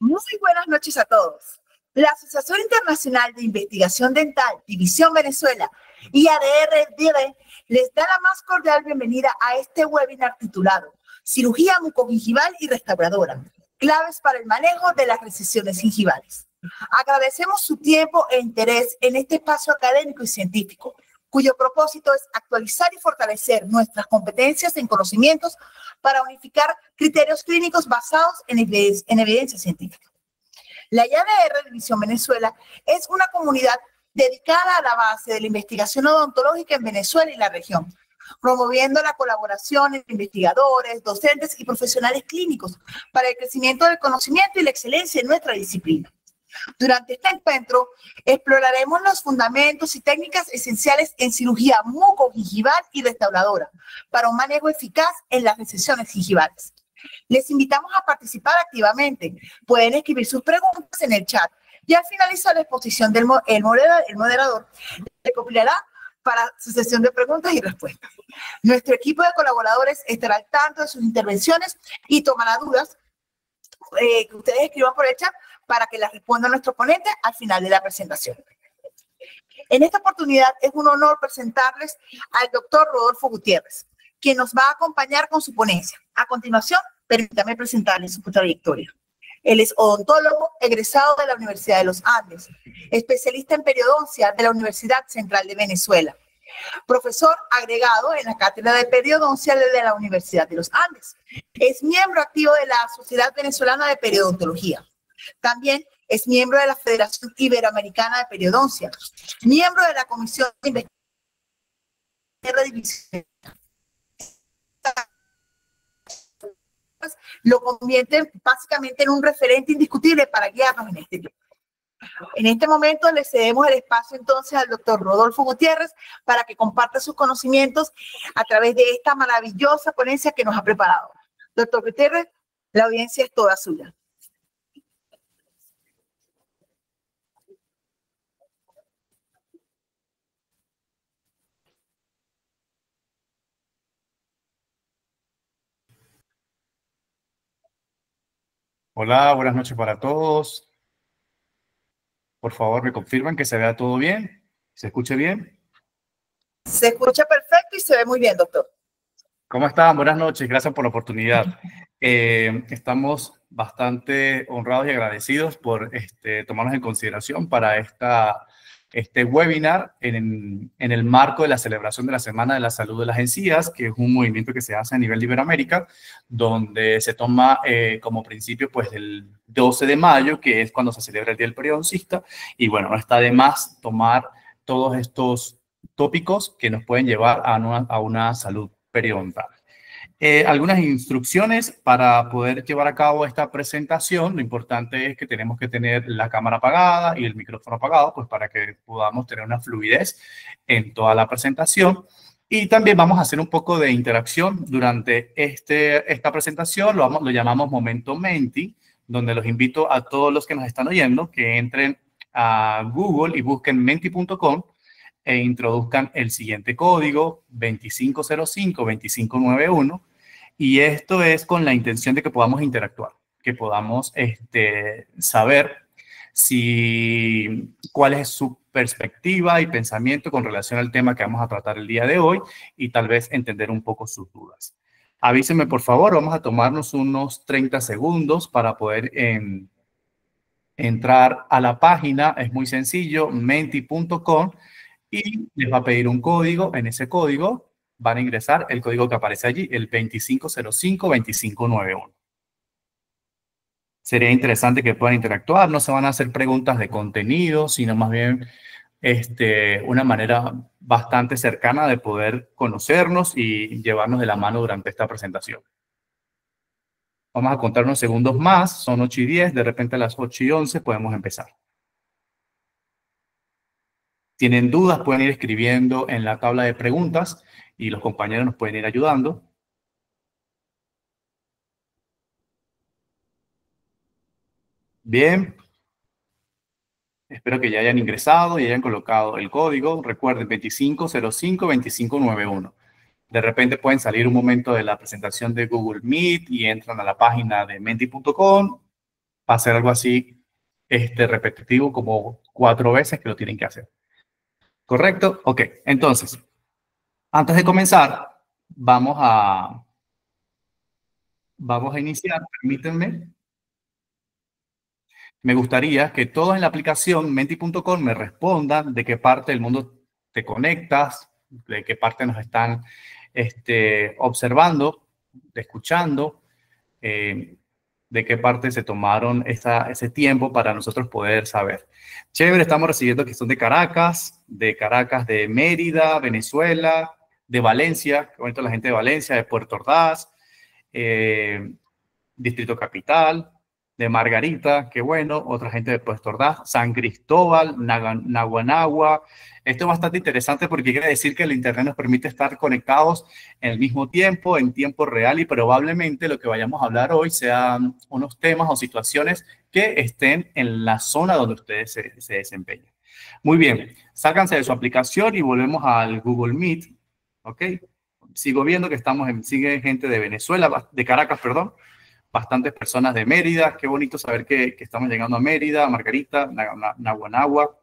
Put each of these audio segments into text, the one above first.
Muy buenas noches a todos. La Asociación Internacional de Investigación Dental, División Venezuela y ADR-DB les da la más cordial bienvenida a este webinar titulado Cirugía mucogingival y restauradora, claves para el manejo de las recesiones gingivales. Agradecemos su tiempo e interés en este espacio académico y científico, cuyo propósito es actualizar y fortalecer nuestras competencias en conocimientos para unificar criterios clínicos basados en evidencia científica. La IADR División Venezuela es una comunidad dedicada a la base de la investigación odontológica en Venezuela y la región, promoviendo la colaboración entre investigadores, docentes y profesionales clínicos para el crecimiento del conocimiento y la excelencia en nuestra disciplina. Durante este encuentro, exploraremos los fundamentos y técnicas esenciales en cirugía mucogingival y restauradora para un manejo eficaz en las recesiones gingivales. Les invitamos a participar activamente. Pueden escribir sus preguntas en el chat y al finalizar la exposición del moderador recopilará para su sesión de preguntas y respuestas. Nuestro equipo de colaboradores estará al tanto de sus intervenciones y tomará dudas que ustedes escriban por el chat para que las responda nuestro ponente al final de la presentación. En esta oportunidad es un honor presentarles al doctor Rodolfo Gutiérrez, quien nos va a acompañar con su ponencia. A continuación, permítame presentarles su trayectoria. Él es odontólogo egresado de la Universidad de los Andes, especialista en periodoncia de la Universidad Central de Venezuela, profesor agregado en la Cátedra de Periodoncia de la Universidad de los Andes. Es miembro activo de la Sociedad Venezolana de Periodontología. También es miembro de la Federación Iberoamericana de Periodoncia, miembro de la Comisión de Investigación. Lo convierte básicamente en un referente indiscutible para guiarnos en este tema. En este momento le cedemos el espacio entonces al doctor Rodolfo Gutiérrez para que comparta sus conocimientos a través de esta maravillosa ponencia que nos ha preparado. Doctor Gutiérrez, la audiencia es toda suya. Hola, buenas noches para todos. Por favor, me confirman que se vea todo bien, se escuche bien. Se escucha perfecto y se ve muy bien, doctor. ¿Cómo están? Buenas noches, gracias por la oportunidad. Estamos bastante honrados y agradecidos por tomarnos en consideración para este webinar en el marco de la celebración de la Semana de la Salud de las Encías, que es un movimiento que se hace a nivel de Iberoamérica, donde se toma como principio pues el 12 de mayo, que es cuando se celebra el Día del Periodoncista, y bueno, no está de más tomar todos estos tópicos que nos pueden llevar a una salud periodontal. Algunas instrucciones para poder llevar a cabo esta presentación. Lo importante es que tenemos que tener la cámara apagada y el micrófono apagado, pues para que podamos tener una fluidez en toda la presentación. Y también vamos a hacer un poco de interacción durante esta presentación. Lo llamamos Momento Menti, donde los invito a todos los que nos están oyendo que entren a Google y busquen menti.com e introduzcan el siguiente código 2505-2591, y esto es con la intención de que podamos interactuar, que podamos saber cuál es su perspectiva y pensamiento con relación al tema que vamos a tratar el día de hoy y tal vez entender un poco sus dudas. Avísenme, por favor, vamos a tomarnos unos 30 segundos para poder entrar a la página. Es muy sencillo, menti.com. Y les va a pedir un código. En ese código van a ingresar el código que aparece allí, el 2505-2591. Sería interesante que puedan interactuar. No se van a hacer preguntas de contenido, sino más bien una manera bastante cercana de poder conocernos y llevarnos de la mano durante esta presentación. Vamos a contar unos segundos más. Son 8:10. De repente a las 8:11 podemos empezar. Tienen dudas, pueden ir escribiendo en la tabla de preguntas y los compañeros nos pueden ir ayudando. Bien. Espero que ya hayan ingresado y hayan colocado el código. Recuerden, 2505-2591. De repente pueden salir un momento de la presentación de Google Meet y entran a la página de menti.com, va a ser algo así repetitivo como 4 veces que lo tienen que hacer. ¿Correcto? Ok, entonces, antes de comenzar, vamos a iniciar, permítanme. Me gustaría que todos en la aplicación menti.com me respondan de qué parte del mundo te conectas, de qué parte nos están observando, escuchando, de qué parte se tomaron ese tiempo para nosotros poder saber. Chévere, estamos recibiendo que son de Caracas, de Mérida, Venezuela, de Valencia, que bonito la gente de Valencia, de Puerto Ordaz, Distrito Capital, de Margarita, qué bueno, otra gente de Puerto Ordaz, San Cristóbal, Naguanagua. Esto es bastante interesante porque quiere decir que el Internet nos permite estar conectados en el mismo tiempo, en tiempo real, y probablemente lo que vayamos a hablar hoy sean unos temas o situaciones que estén en la zona donde ustedes se desempeñan. Muy bien, sálganse de su aplicación y volvemos al Google Meet, ¿ok? Sigo viendo que sigue gente de Venezuela, de Caracas, perdón, bastantes personas de Mérida. Qué bonito saber que estamos llegando a Mérida, Margarita, Naguanagua.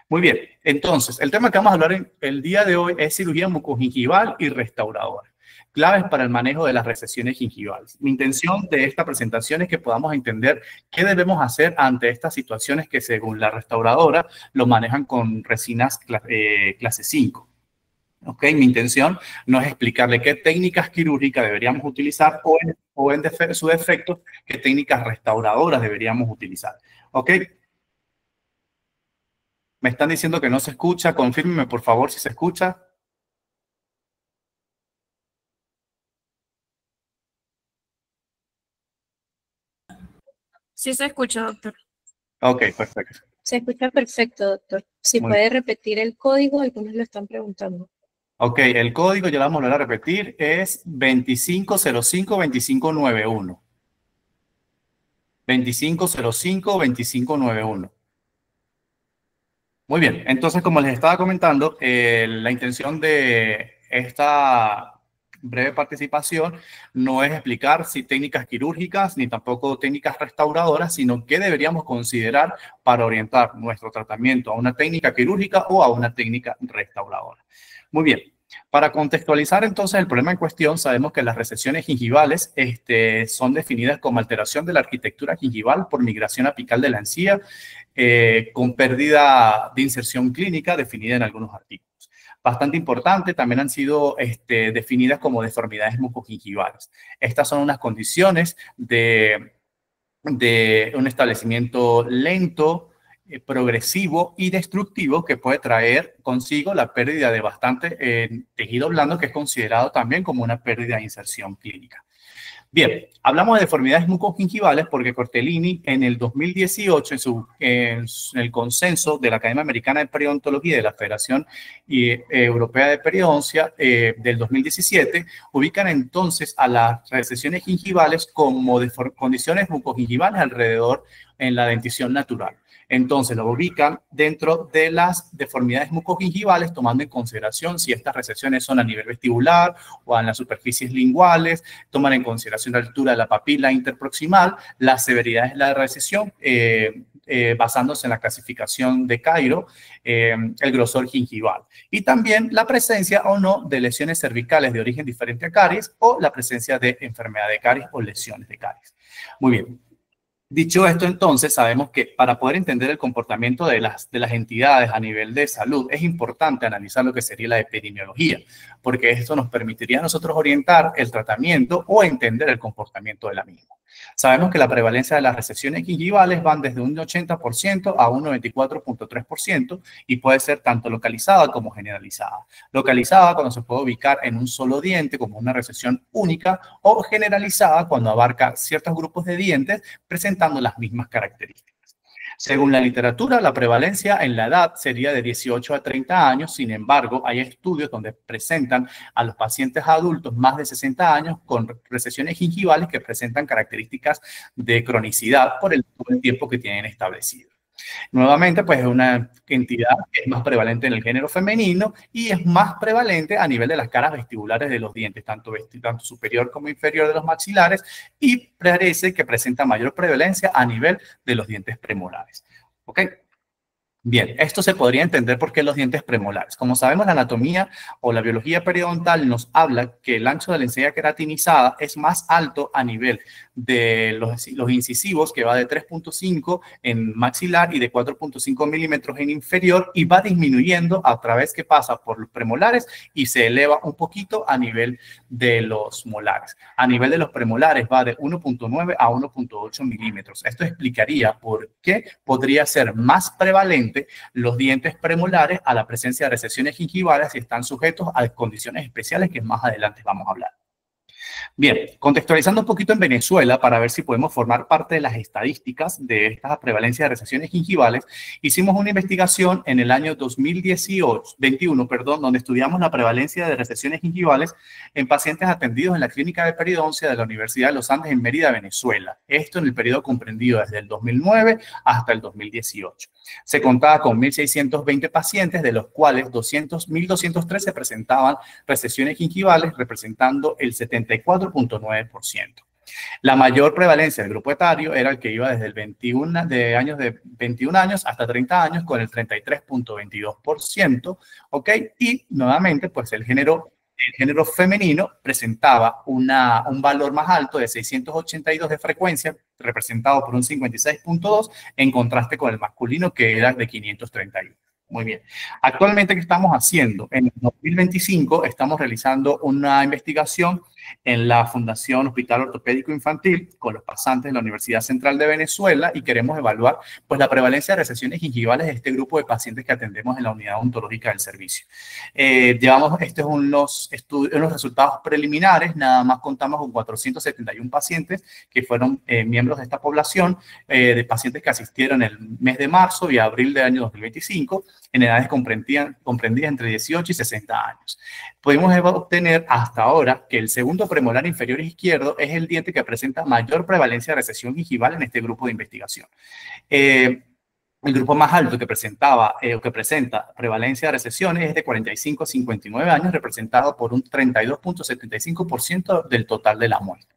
Muy bien, entonces, el tema que vamos a hablar el día de hoy es cirugía mucogingival y restauradora. Claves para el manejo de las recesiones gingivales. Mi intención de esta presentación es que podamos entender qué debemos hacer ante estas situaciones que, según la restauradora, lo manejan con resinas clase 5. ¿Ok? Mi intención no es explicarle qué técnicas quirúrgicas deberíamos utilizar o en su defecto, qué técnicas restauradoras deberíamos utilizar. ¿Ok? Me están diciendo que no se escucha. Confírmeme, por favor, si se escucha. Sí se escucha, doctor. Ok, perfecto. Se escucha perfecto, doctor. Si puede repetir el código, algunos lo están preguntando. Ok, el código, ya lo vamos a volver a repetir, es 2505-2591. 2505-2591. Muy bien, entonces como les estaba comentando, la intención de esta breve participación no es explicar si técnicas quirúrgicas ni tampoco técnicas restauradoras, sino qué deberíamos considerar para orientar nuestro tratamiento a una técnica quirúrgica o a una técnica restauradora. Muy bien. Para contextualizar entonces el problema en cuestión, sabemos que las recesiones gingivales son definidas como alteración de la arquitectura gingival por migración apical de la encía con pérdida de inserción clínica definida en algunos artículos. Bastante importante, también han sido definidas como deformidades mucogingivales. Estas son unas condiciones de un establecimiento lento, progresivo y destructivo que puede traer consigo la pérdida de bastante tejido blando, que es considerado también como una pérdida de inserción clínica. Bien, hablamos de deformidades mucogingivales porque Cortellini en el 2018, en el consenso de la Academia Americana de Periodontología y de la Federación Europea de Periodoncia del 2017, ubican entonces a las recesiones gingivales como condiciones mucogingivales alrededor en la dentición natural. Entonces lo ubican dentro de las deformidades mucogingivales, tomando en consideración si estas recesiones son a nivel vestibular o en las superficies linguales, toman en consideración la altura de la papila interproximal, las severidades de la recesión, basándose en la clasificación de Cairo, el grosor gingival. Y también la presencia o no de lesiones cervicales de origen diferente a caries o la presencia de enfermedad de caries o lesiones de caries. Muy bien. Dicho esto, entonces, sabemos que para poder entender el comportamiento de las entidades a nivel de salud, es importante analizar lo que sería la epidemiología, porque esto nos permitiría a nosotros orientar el tratamiento o entender el comportamiento de la misma. Sabemos que la prevalencia de las recesiones gingivales van desde un 80% a un 94.3% y puede ser tanto localizada como generalizada. Localizada cuando se puede ubicar en un solo diente como una recesión única, o generalizada cuando abarca ciertos grupos de dientes presentando las mismas características. Según la literatura, la prevalencia en la edad sería de 18 a 30 años. Sin embargo, hay estudios donde presentan a los pacientes adultos más de 60 años con recesiones gingivales que presentan características de cronicidad por el tiempo que tienen establecido. Nuevamente, pues es una entidad que es más prevalente en el género femenino y es más prevalente a nivel de las caras vestibulares de los dientes, tanto superior como inferior de los maxilares, y parece que presenta mayor prevalencia a nivel de los dientes premolares. ¿Ok? Bien, esto se podría entender por qué los dientes premolares. Como sabemos, la anatomía o la biología periodontal nos habla que el ancho de la encía queratinizada es más alto a nivel de los incisivos, que va de 3.5 en maxilar y de 4.5 milímetros en inferior, y va disminuyendo a través que pasa por los premolares y se eleva un poquito a nivel de los molares. A nivel de los premolares va de 1.9 a 1.8 milímetros. Esto explicaría por qué podría ser más prevalente los dientes premolares a la presencia de recesiones gingivales si están sujetos a condiciones especiales que más adelante vamos a hablar. Bien, contextualizando un poquito en Venezuela para ver si podemos formar parte de las estadísticas de esta prevalencia de recesiones gingivales, hicimos una investigación en el año 2021, donde estudiamos la prevalencia de recesiones gingivales en pacientes atendidos en la clínica de periodoncia de la Universidad de los Andes en Mérida, Venezuela. Esto en el periodo comprendido desde el 2009 hasta el 2018. Se contaba con 1.620 pacientes, de los cuales 1.213 presentaban recesiones gingivales, representando el 74.9%. La mayor prevalencia del grupo etario era el que iba desde el 21 años hasta 30 años, con el 33.22%, ¿ok? Y nuevamente, pues el género femenino presentaba un valor más alto de 682 de frecuencia, representado por un 56.2, en contraste con el masculino, que era de 531. Muy bien. Actualmente, ¿qué estamos haciendo? En el 2025 estamos realizando una investigación en la Fundación Hospital Ortopédico Infantil con los pasantes de la Universidad Central de Venezuela, y queremos evaluar pues la prevalencia de recesiones gingivales de este grupo de pacientes que atendemos en la unidad odontológica del servicio. Llevamos unos resultados preliminares. Nada más contamos con 471 pacientes que fueron miembros de esta población, de pacientes que asistieron el mes de marzo y abril del año 2025, en edades comprendidas entre 18 y 60 años. Pudimos obtener hasta ahora que el segundo premolar inferior izquierdo es el diente que presenta mayor prevalencia de recesión gingival en este grupo de investigación. El grupo más alto que presenta prevalencia de recesiones es de 45 a 59 años, representado por un 32.75% del total de la muestra.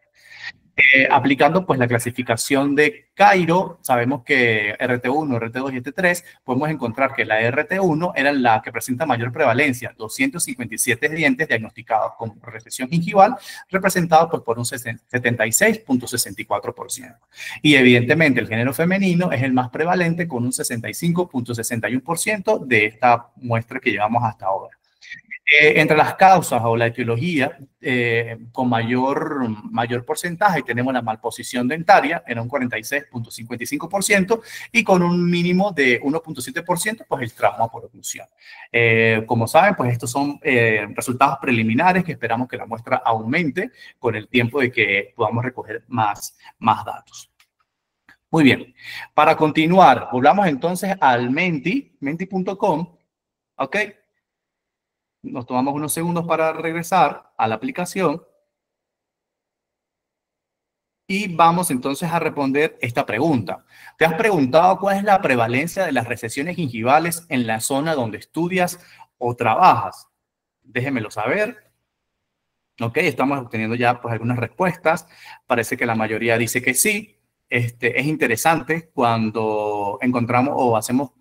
Aplicando pues la clasificación de Cairo, sabemos que RT1, RT2 y RT3, podemos encontrar que la RT1 era la que presenta mayor prevalencia, 257 dientes diagnosticados con recesión gingival, representados pues por un 76.64%. Y evidentemente el género femenino es el más prevalente, con un 65.61% de esta muestra que llevamos hasta ahora. Entre las causas o la etiología con mayor porcentaje tenemos la malposición dentaria en un 46.55%, y con un mínimo de 1.7% pues el trauma por oclusión. Como saben, pues estos son resultados preliminares que esperamos que la muestra aumente con el tiempo de que podamos recoger más datos. Muy bien, para continuar, volvamos entonces al menti.com, ¿ok? Nos tomamos unos segundos para regresar a la aplicación y vamos entonces a responder esta pregunta. ¿Te has preguntado cuál es la prevalencia de las recesiones gingivales en la zona donde estudias o trabajas? Déjenmelo saber. Ok, estamos obteniendo ya pues algunas respuestas. Parece que la mayoría dice que sí. Es interesante cuando encontramos o hacemos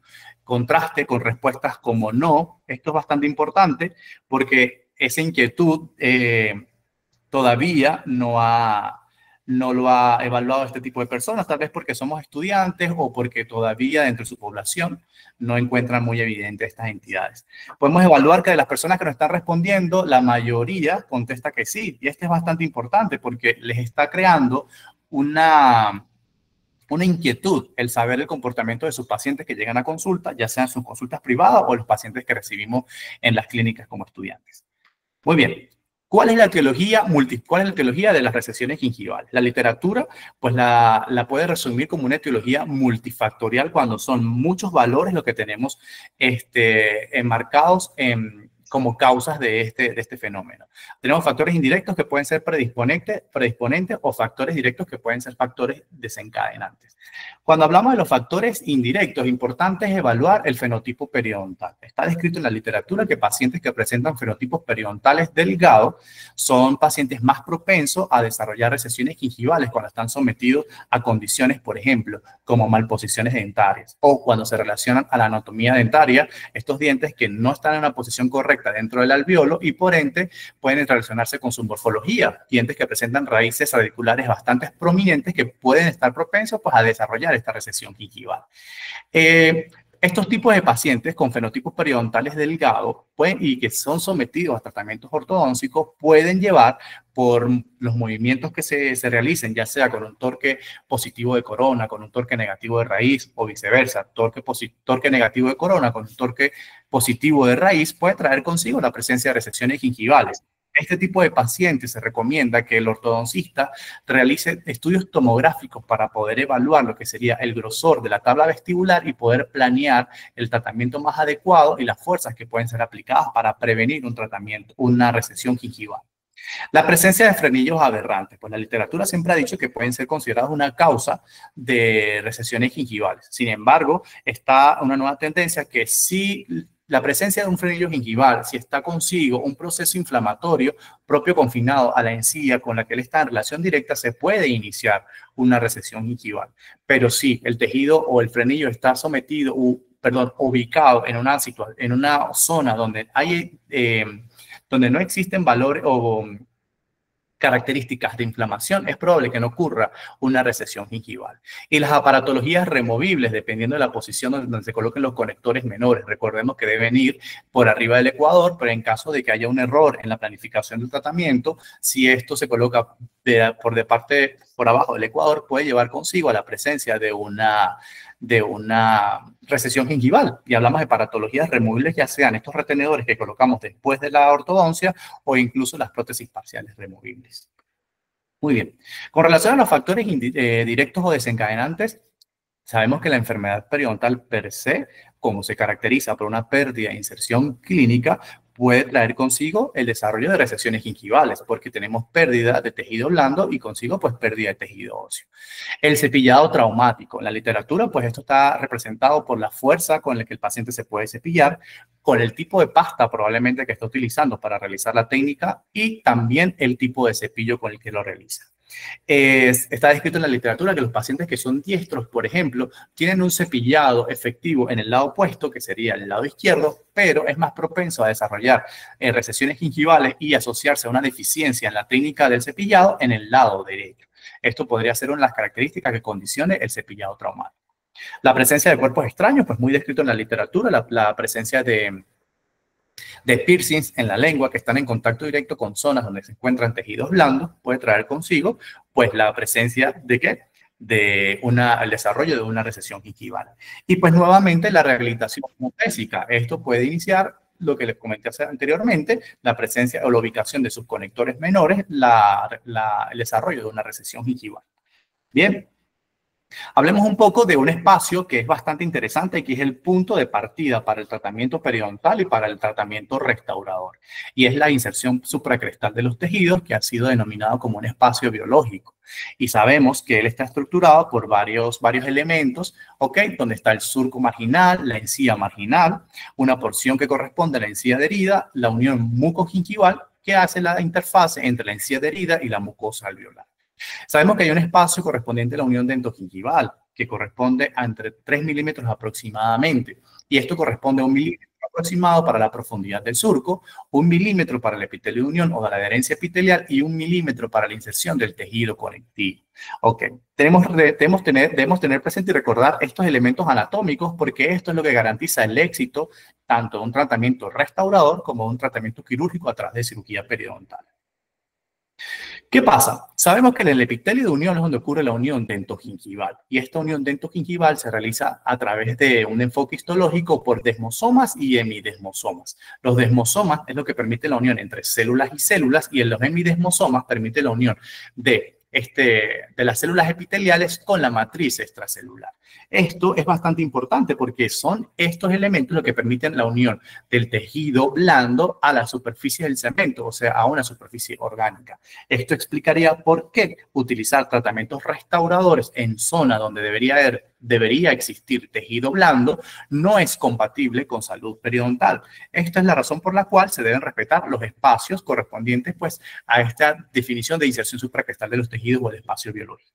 contraste con respuestas como no. Esto es bastante importante porque esa inquietud todavía no lo ha evaluado este tipo de personas, tal vez porque somos estudiantes o porque todavía dentro de su población no encuentran muy evidente estas entidades. Podemos evaluar que de las personas que nos están respondiendo, la mayoría contesta que sí, y esto es bastante importante porque les está creando una inquietud el saber el comportamiento de sus pacientes que llegan a consulta, ya sean sus consultas privadas o los pacientes que recibimos en las clínicas como estudiantes. Muy bien. ¿Cuál es la etiología de las recesiones gingivales? La literatura pues la puede resumir como una etiología multifactorial cuando son muchos valores lo que tenemos enmarcados en como causas de este fenómeno. Tenemos factores indirectos que pueden ser predisponentes o factores directos que pueden ser factores desencadenantes. Cuando hablamos de los factores indirectos, importante es evaluar el fenotipo periodontal. Está descrito en la literatura que pacientes que presentan fenotipos periodontales delgados son pacientes más propensos a desarrollar recesiones gingivales cuando están sometidos a condiciones, por ejemplo, como malposiciones dentarias o cuando se relacionan a la anatomía dentaria, estos dientes que no están en una posición correcta dentro del alveolo y por ende pueden relacionarse con su morfología, dientes que presentan raíces radiculares bastante prominentes que pueden estar propensos pues, a desarrollar esta recesión gingival. Estos tipos de pacientes con fenotipos periodontales delgados y que son sometidos a tratamientos ortodónticos pueden llevar por los movimientos que se realicen, ya sea con un torque positivo de corona, con un torque negativo de raíz o viceversa, torque negativo de corona con un torque positivo de raíz, puede traer consigo la presencia de recesiones gingivales. Este tipo de pacientes se recomienda que el ortodoncista realice estudios tomográficos para poder evaluar lo que sería el grosor de la tabla vestibular y poder planear el tratamiento más adecuado y las fuerzas que pueden ser aplicadas para prevenir una recesión gingival. La presencia de frenillos aberrantes, pues la literatura siempre ha dicho que pueden ser considerados una causa de recesiones gingivales. Sin embargo, está una nueva tendencia que si la presencia de un frenillo gingival, si está consigo un proceso inflamatorio propio confinado a la encía con la que él está en relación directa, se puede iniciar una recesión gingival. Pero si el tejido o el frenillo está ubicado en una zona donde donde no existen valores o características de inflamación, es probable que no ocurra una recesión gingival. Y las aparatologías removibles, dependiendo de la posición donde se coloquen los conectores menores, recordemos que deben ir por arriba del ecuador, pero en caso de que haya un error en la planificación del tratamiento, si esto se coloca por abajo del ecuador, puede llevar consigo a la presencia de una recesión gingival. Y hablamos de paratologías removibles, ya sean estos retenedores que colocamos después de la ortodoncia o incluso las prótesis parciales removibles. Muy bien. Con relación a los factores directos o desencadenantes, sabemos que la enfermedad periodontal per se, como se caracteriza por una pérdida de inserción clínica, puede traer consigo el desarrollo de recesiones gingivales, porque tenemos pérdida de tejido blando y consigo pues pérdida de tejido óseo. El cepillado traumático. En la literatura pues esto está representado por la fuerza con la que el paciente se puede cepillar, con el tipo de pasta probablemente que está utilizando para realizar la técnica y también el tipo de cepillo con el que lo realiza. Está descrito en la literatura que los pacientes que son diestros, por ejemplo, tienen un cepillado efectivo en el lado opuesto, que sería el lado izquierdo, pero es más propenso a desarrollar recesiones gingivales y asociarse a una deficiencia en la técnica del cepillado en el lado derecho. Esto podría ser una de las características que condicione el cepillado traumático. La presencia de cuerpos extraños, pues muy descrito en la literatura, la presencia de piercings en la lengua que están en contacto directo con zonas donde se encuentran tejidos blandos, puede traer consigo pues la presencia de ¿qué? El desarrollo de una recesión gingival. Y pues nuevamente la rehabilitación protésica. Esto puede iniciar lo que les comenté anteriormente, la presencia o la ubicación de sus conectores menores, el desarrollo de una recesión gingival. Bien. Hablemos un poco de un espacio que es bastante interesante y que es el punto de partida para el tratamiento periodontal y para el tratamiento restaurador. Y es la inserción supracrestal de los tejidos, que ha sido denominado como un espacio biológico. Y sabemos que él está estructurado por varios elementos, ¿ok? Donde está el surco marginal, la encía marginal, una porción que corresponde a la encía adherida, la unión mucogingival, que hace la interfase entre la encía adherida y la mucosa alveolar. Sabemos que hay un espacio correspondiente a la unión dentogingival, que corresponde a entre 3 milímetros aproximadamente. Y esto corresponde a 1 milímetro aproximado para la profundidad del surco, 1 milímetro para el epitelio de unión o de la adherencia epitelial y 1 milímetro para la inserción del tejido conectivo. Ok, debemos tener presente y recordar estos elementos anatómicos porque esto es lo que garantiza el éxito tanto de un tratamiento restaurador como de un tratamiento quirúrgico a través de cirugía periodontal. ¿Qué pasa? Sabemos que en el epitelio de unión es donde ocurre la unión dentogingival y esta unión dentogingival se realiza a través de un enfoque histológico por desmosomas y hemidesmosomas. Los desmosomas es lo que permite la unión entre células y células y en los hemidesmosomas permite la unión de de las células epiteliales con la matriz extracelular. Esto es bastante importante porque son estos elementos los que permiten la unión del tejido blando a la superficie del cemento, o sea, a una superficie orgánica. Esto explicaría por qué utilizar tratamientos restauradores en zona donde debería existir tejido blando no es compatible con salud periodontal. Esta es la razón por la cual se deben respetar los espacios correspondientes pues, a esta definición de inserción supracrestal de los tejidos o el espacio biológico.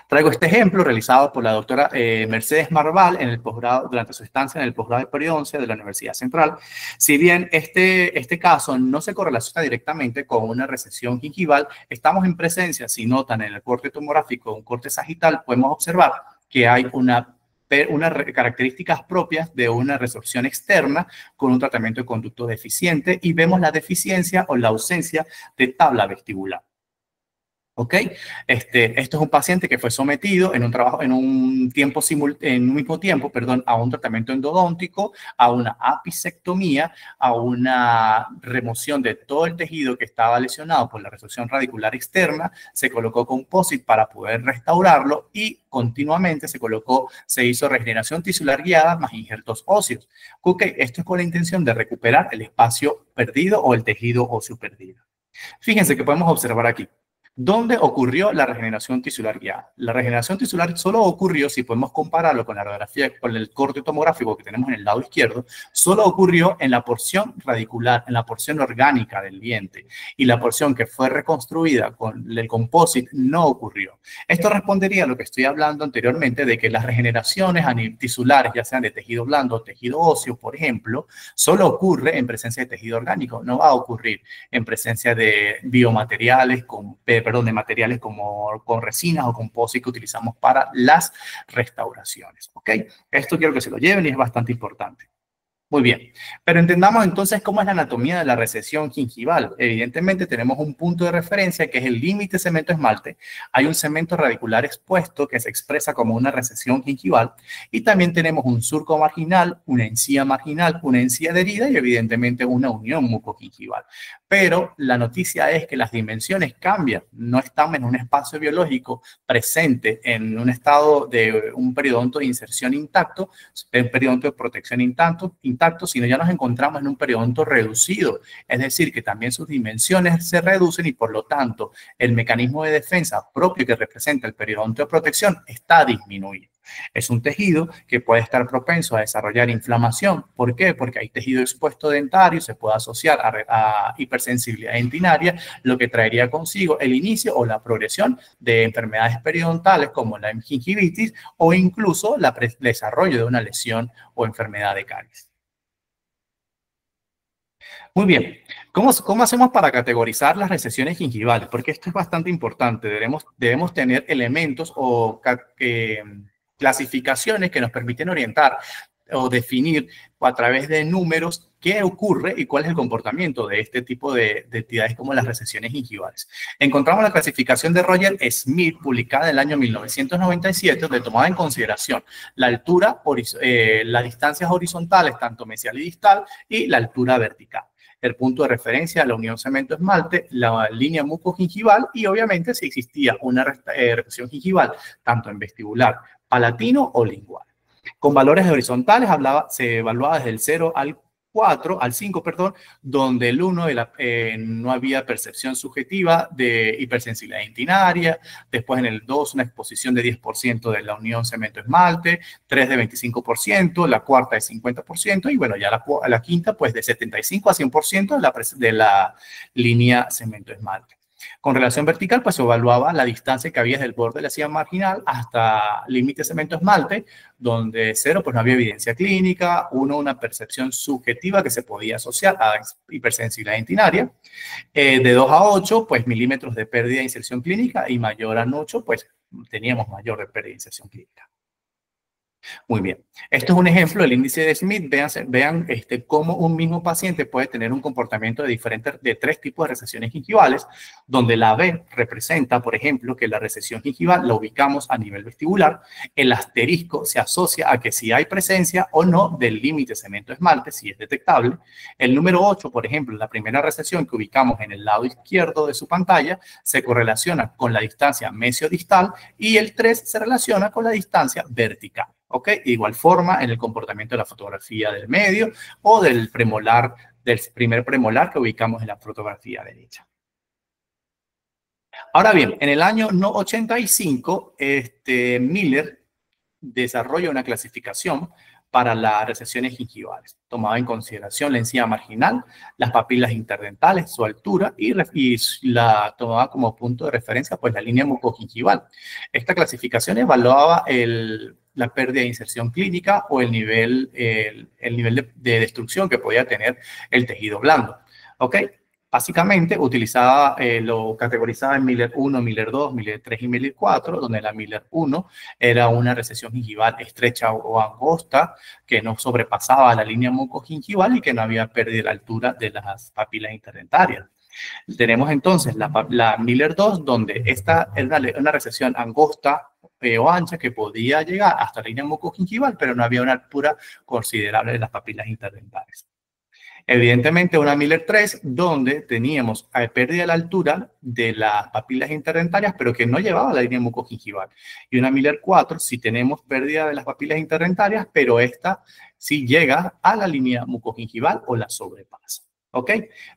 Traigo este ejemplo realizado por la doctora Mercedes Marval en el posgrado, durante su estancia en el posgrado de periodoncia de la Universidad Central. Si bien este caso no se correlaciona directamente con una recesión gingival, estamos en presencia, si notan en el corte tomográfico, un corte sagital, podemos observar que hay unas características propias de una resorción externa con un tratamiento de conducto deficiente y vemos la deficiencia o la ausencia de tabla vestibular. ¿Ok? Esto es un paciente que fue sometido en un mismo tiempo, a un tratamiento endodóntico, a una apicectomía, a una remoción de todo el tejido que estaba lesionado por la resorción radicular externa, se colocó composite para poder restaurarlo y continuamente se hizo regeneración tisular guiada más injertos óseos. ¿Ok? Esto es con la intención de recuperar el espacio perdido o el tejido óseo perdido. Fíjense que podemos observar aquí. ¿Dónde ocurrió la regeneración tisular guiada? La regeneración tisular solo ocurrió, si podemos compararlo con la radiografía, con el corte tomográfico que tenemos en el lado izquierdo, solo ocurrió en la porción radicular, en la porción orgánica del diente. Y la porción que fue reconstruida con el composite no ocurrió. Esto respondería a lo que estoy hablando anteriormente de que las regeneraciones tisulares, ya sean de tejido blando o tejido óseo, por ejemplo, solo ocurre en presencia de tejido orgánico. No va a ocurrir en presencia de biomateriales, de materiales como con resinas o composite que utilizamos para las restauraciones. ¿Ok? Esto quiero que se lo lleven y es bastante importante. Muy bien, pero entendamos entonces cómo es la anatomía de la recesión gingival. Evidentemente tenemos un punto de referencia que es el límite cemento-esmalte. Hay un cemento radicular expuesto que se expresa como una recesión gingival y también tenemos un surco marginal, una encía marginal, una encía adherida y evidentemente una unión mucogingival. Pero la noticia es que las dimensiones cambian. No estamos en un espacio biológico presente en un estado de un periodonto de inserción intacto, un periodonto de protección intacto, sino ya nos encontramos en un periodonto reducido. Es decir, que también sus dimensiones se reducen y por lo tanto el mecanismo de defensa propio que representa el periodonto de protección está disminuido. Es un tejido que puede estar propenso a desarrollar inflamación. ¿Por qué? Porque hay tejido expuesto dentario, se puede asociar a hipersensibilidad dentinaria, lo que traería consigo el inicio o la progresión de enfermedades periodontales como la gingivitis o incluso el desarrollo de una lesión o enfermedad de caries. Muy bien, ¿cómo hacemos para categorizar las recesiones gingivales? Porque esto es bastante importante. Debemos tener elementos o clasificaciones que nos permiten orientar o definir a través de números qué ocurre y cuál es el comportamiento de este tipo de entidades como las recesiones gingivales. Encontramos la clasificación de Roger Smith, publicada en el año 1997, donde tomaba en consideración la altura, las distancias horizontales, tanto mesial y distal, y la altura vertical. El punto de referencia, la unión cemento-esmalte, la línea mucogingival y obviamente si existía una recesión gingival, tanto en vestibular, palatino o lingual. Con valores horizontales se evaluaba desde el 0 al 5, donde el 1 no había percepción subjetiva de hipersensibilidad dentinaria, después en el 2 una exposición de 10% de la unión cemento-esmalte, 3 de 25%, la cuarta de 50% y bueno, ya la quinta pues de 75 a 100% de la línea cemento-esmalte. Con relación vertical, pues se evaluaba la distancia que había desde el borde de la encía marginal hasta límite cemento-esmalte, donde 0, pues no había evidencia clínica, 1, una percepción subjetiva que se podía asociar a hipersensibilidad dentinaria, de 2 a 8, pues milímetros de pérdida de inserción clínica y mayor a 8, pues teníamos mayor de pérdida de inserción clínica. Muy bien. Esto es un ejemplo del índice de Smith. Vean cómo un mismo paciente puede tener un comportamiento de tres tipos de recesiones gingivales, donde la B representa, por ejemplo, que la recesión gingival la ubicamos a nivel vestibular. El asterisco se asocia a que si hay presencia o no del límite cemento-esmalte, si es detectable. El número 8, por ejemplo, la primera recesión que ubicamos en el lado izquierdo de su pantalla, se correlaciona con la distancia mesio-distal, y el 3 se relaciona con la distancia vertical. ¿Ok? De igual forma, en el comportamiento de la fotografía del medio o del premolar, del primer premolar que ubicamos en la fotografía derecha. Ahora bien, en el año 85, Miller desarrolla una clasificación para las recesiones gingivales. Tomaba en consideración la encía marginal, las papilas interdentales, su altura, y la tomaba como punto de referencia pues la línea mucogingival. Esta clasificación evaluaba la pérdida de inserción clínica o el nivel de destrucción que podía tener el tejido blando. ¿Ok? Básicamente lo categorizaba en Miller 1, Miller 2, Miller 3 y Miller 4, donde la Miller 1 era una recesión gingival estrecha o angosta que no sobrepasaba la línea mucogingival y que no había pérdida de la altura de las papilas interdentarias. Tenemos entonces la Miller 2, donde esta es una recesión angosta o ancha que podía llegar hasta la línea mucogingival, pero no había una altura considerable de las papilas interdentarias. Evidentemente, una Miller 3, donde teníamos pérdida de la altura de las papilas interdentarias, pero que no llevaba a la línea mucogingival. Y una Miller 4, si tenemos pérdida de las papilas interdentarias, pero esta sí llega a la línea mucogingival o la sobrepasa. ¿Ok?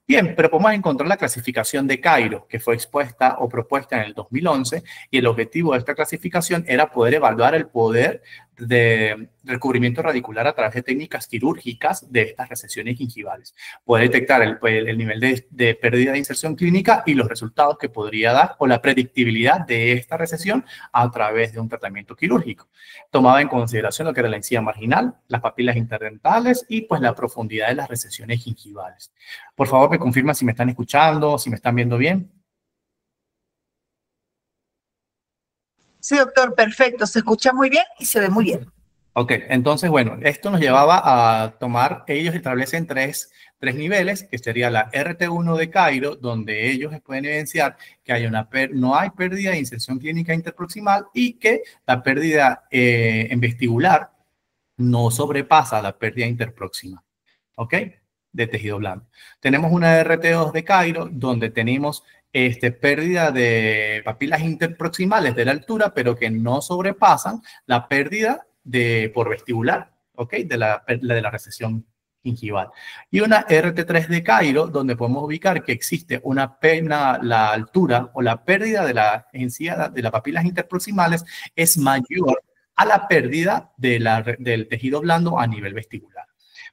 Bien, pero podemos encontrar la clasificación de Cairo, que fue expuesta o propuesta en el 2011, y el objetivo de esta clasificación era poder evaluar el poder de recubrimiento radicular a través de técnicas quirúrgicas de estas recesiones gingivales. Poder detectar el nivel de pérdida de inserción clínica y los resultados que podría dar o la predictibilidad de esta recesión a través de un tratamiento quirúrgico. Tomaba en consideración lo que era la encía marginal, las papilas interdentales y pues la profundidad de las recesiones gingivales. Por favor, me confirma si me están escuchando, si me están viendo bien. Sí, doctor, perfecto. Se escucha muy bien y se ve muy bien. Ok, entonces, bueno, esto nos llevaba a tomar, ellos establecen tres niveles, que sería la RT1 de Cairo, donde ellos pueden evidenciar que no hay pérdida de inserción clínica interproximal y que la pérdida en vestibular no sobrepasa la pérdida interproximal, ¿ok? De tejido blando. Tenemos una RT2 de Cairo, donde tenemos pérdida de papilas interproximales de la altura, pero que no sobrepasan la pérdida por vestibular, ¿ok? De la recesión gingival. Y una RT3 de Cairo, donde podemos ubicar que existe la altura o la pérdida de la encía de las papilas interproximales es mayor a la pérdida del tejido blando a nivel vestibular.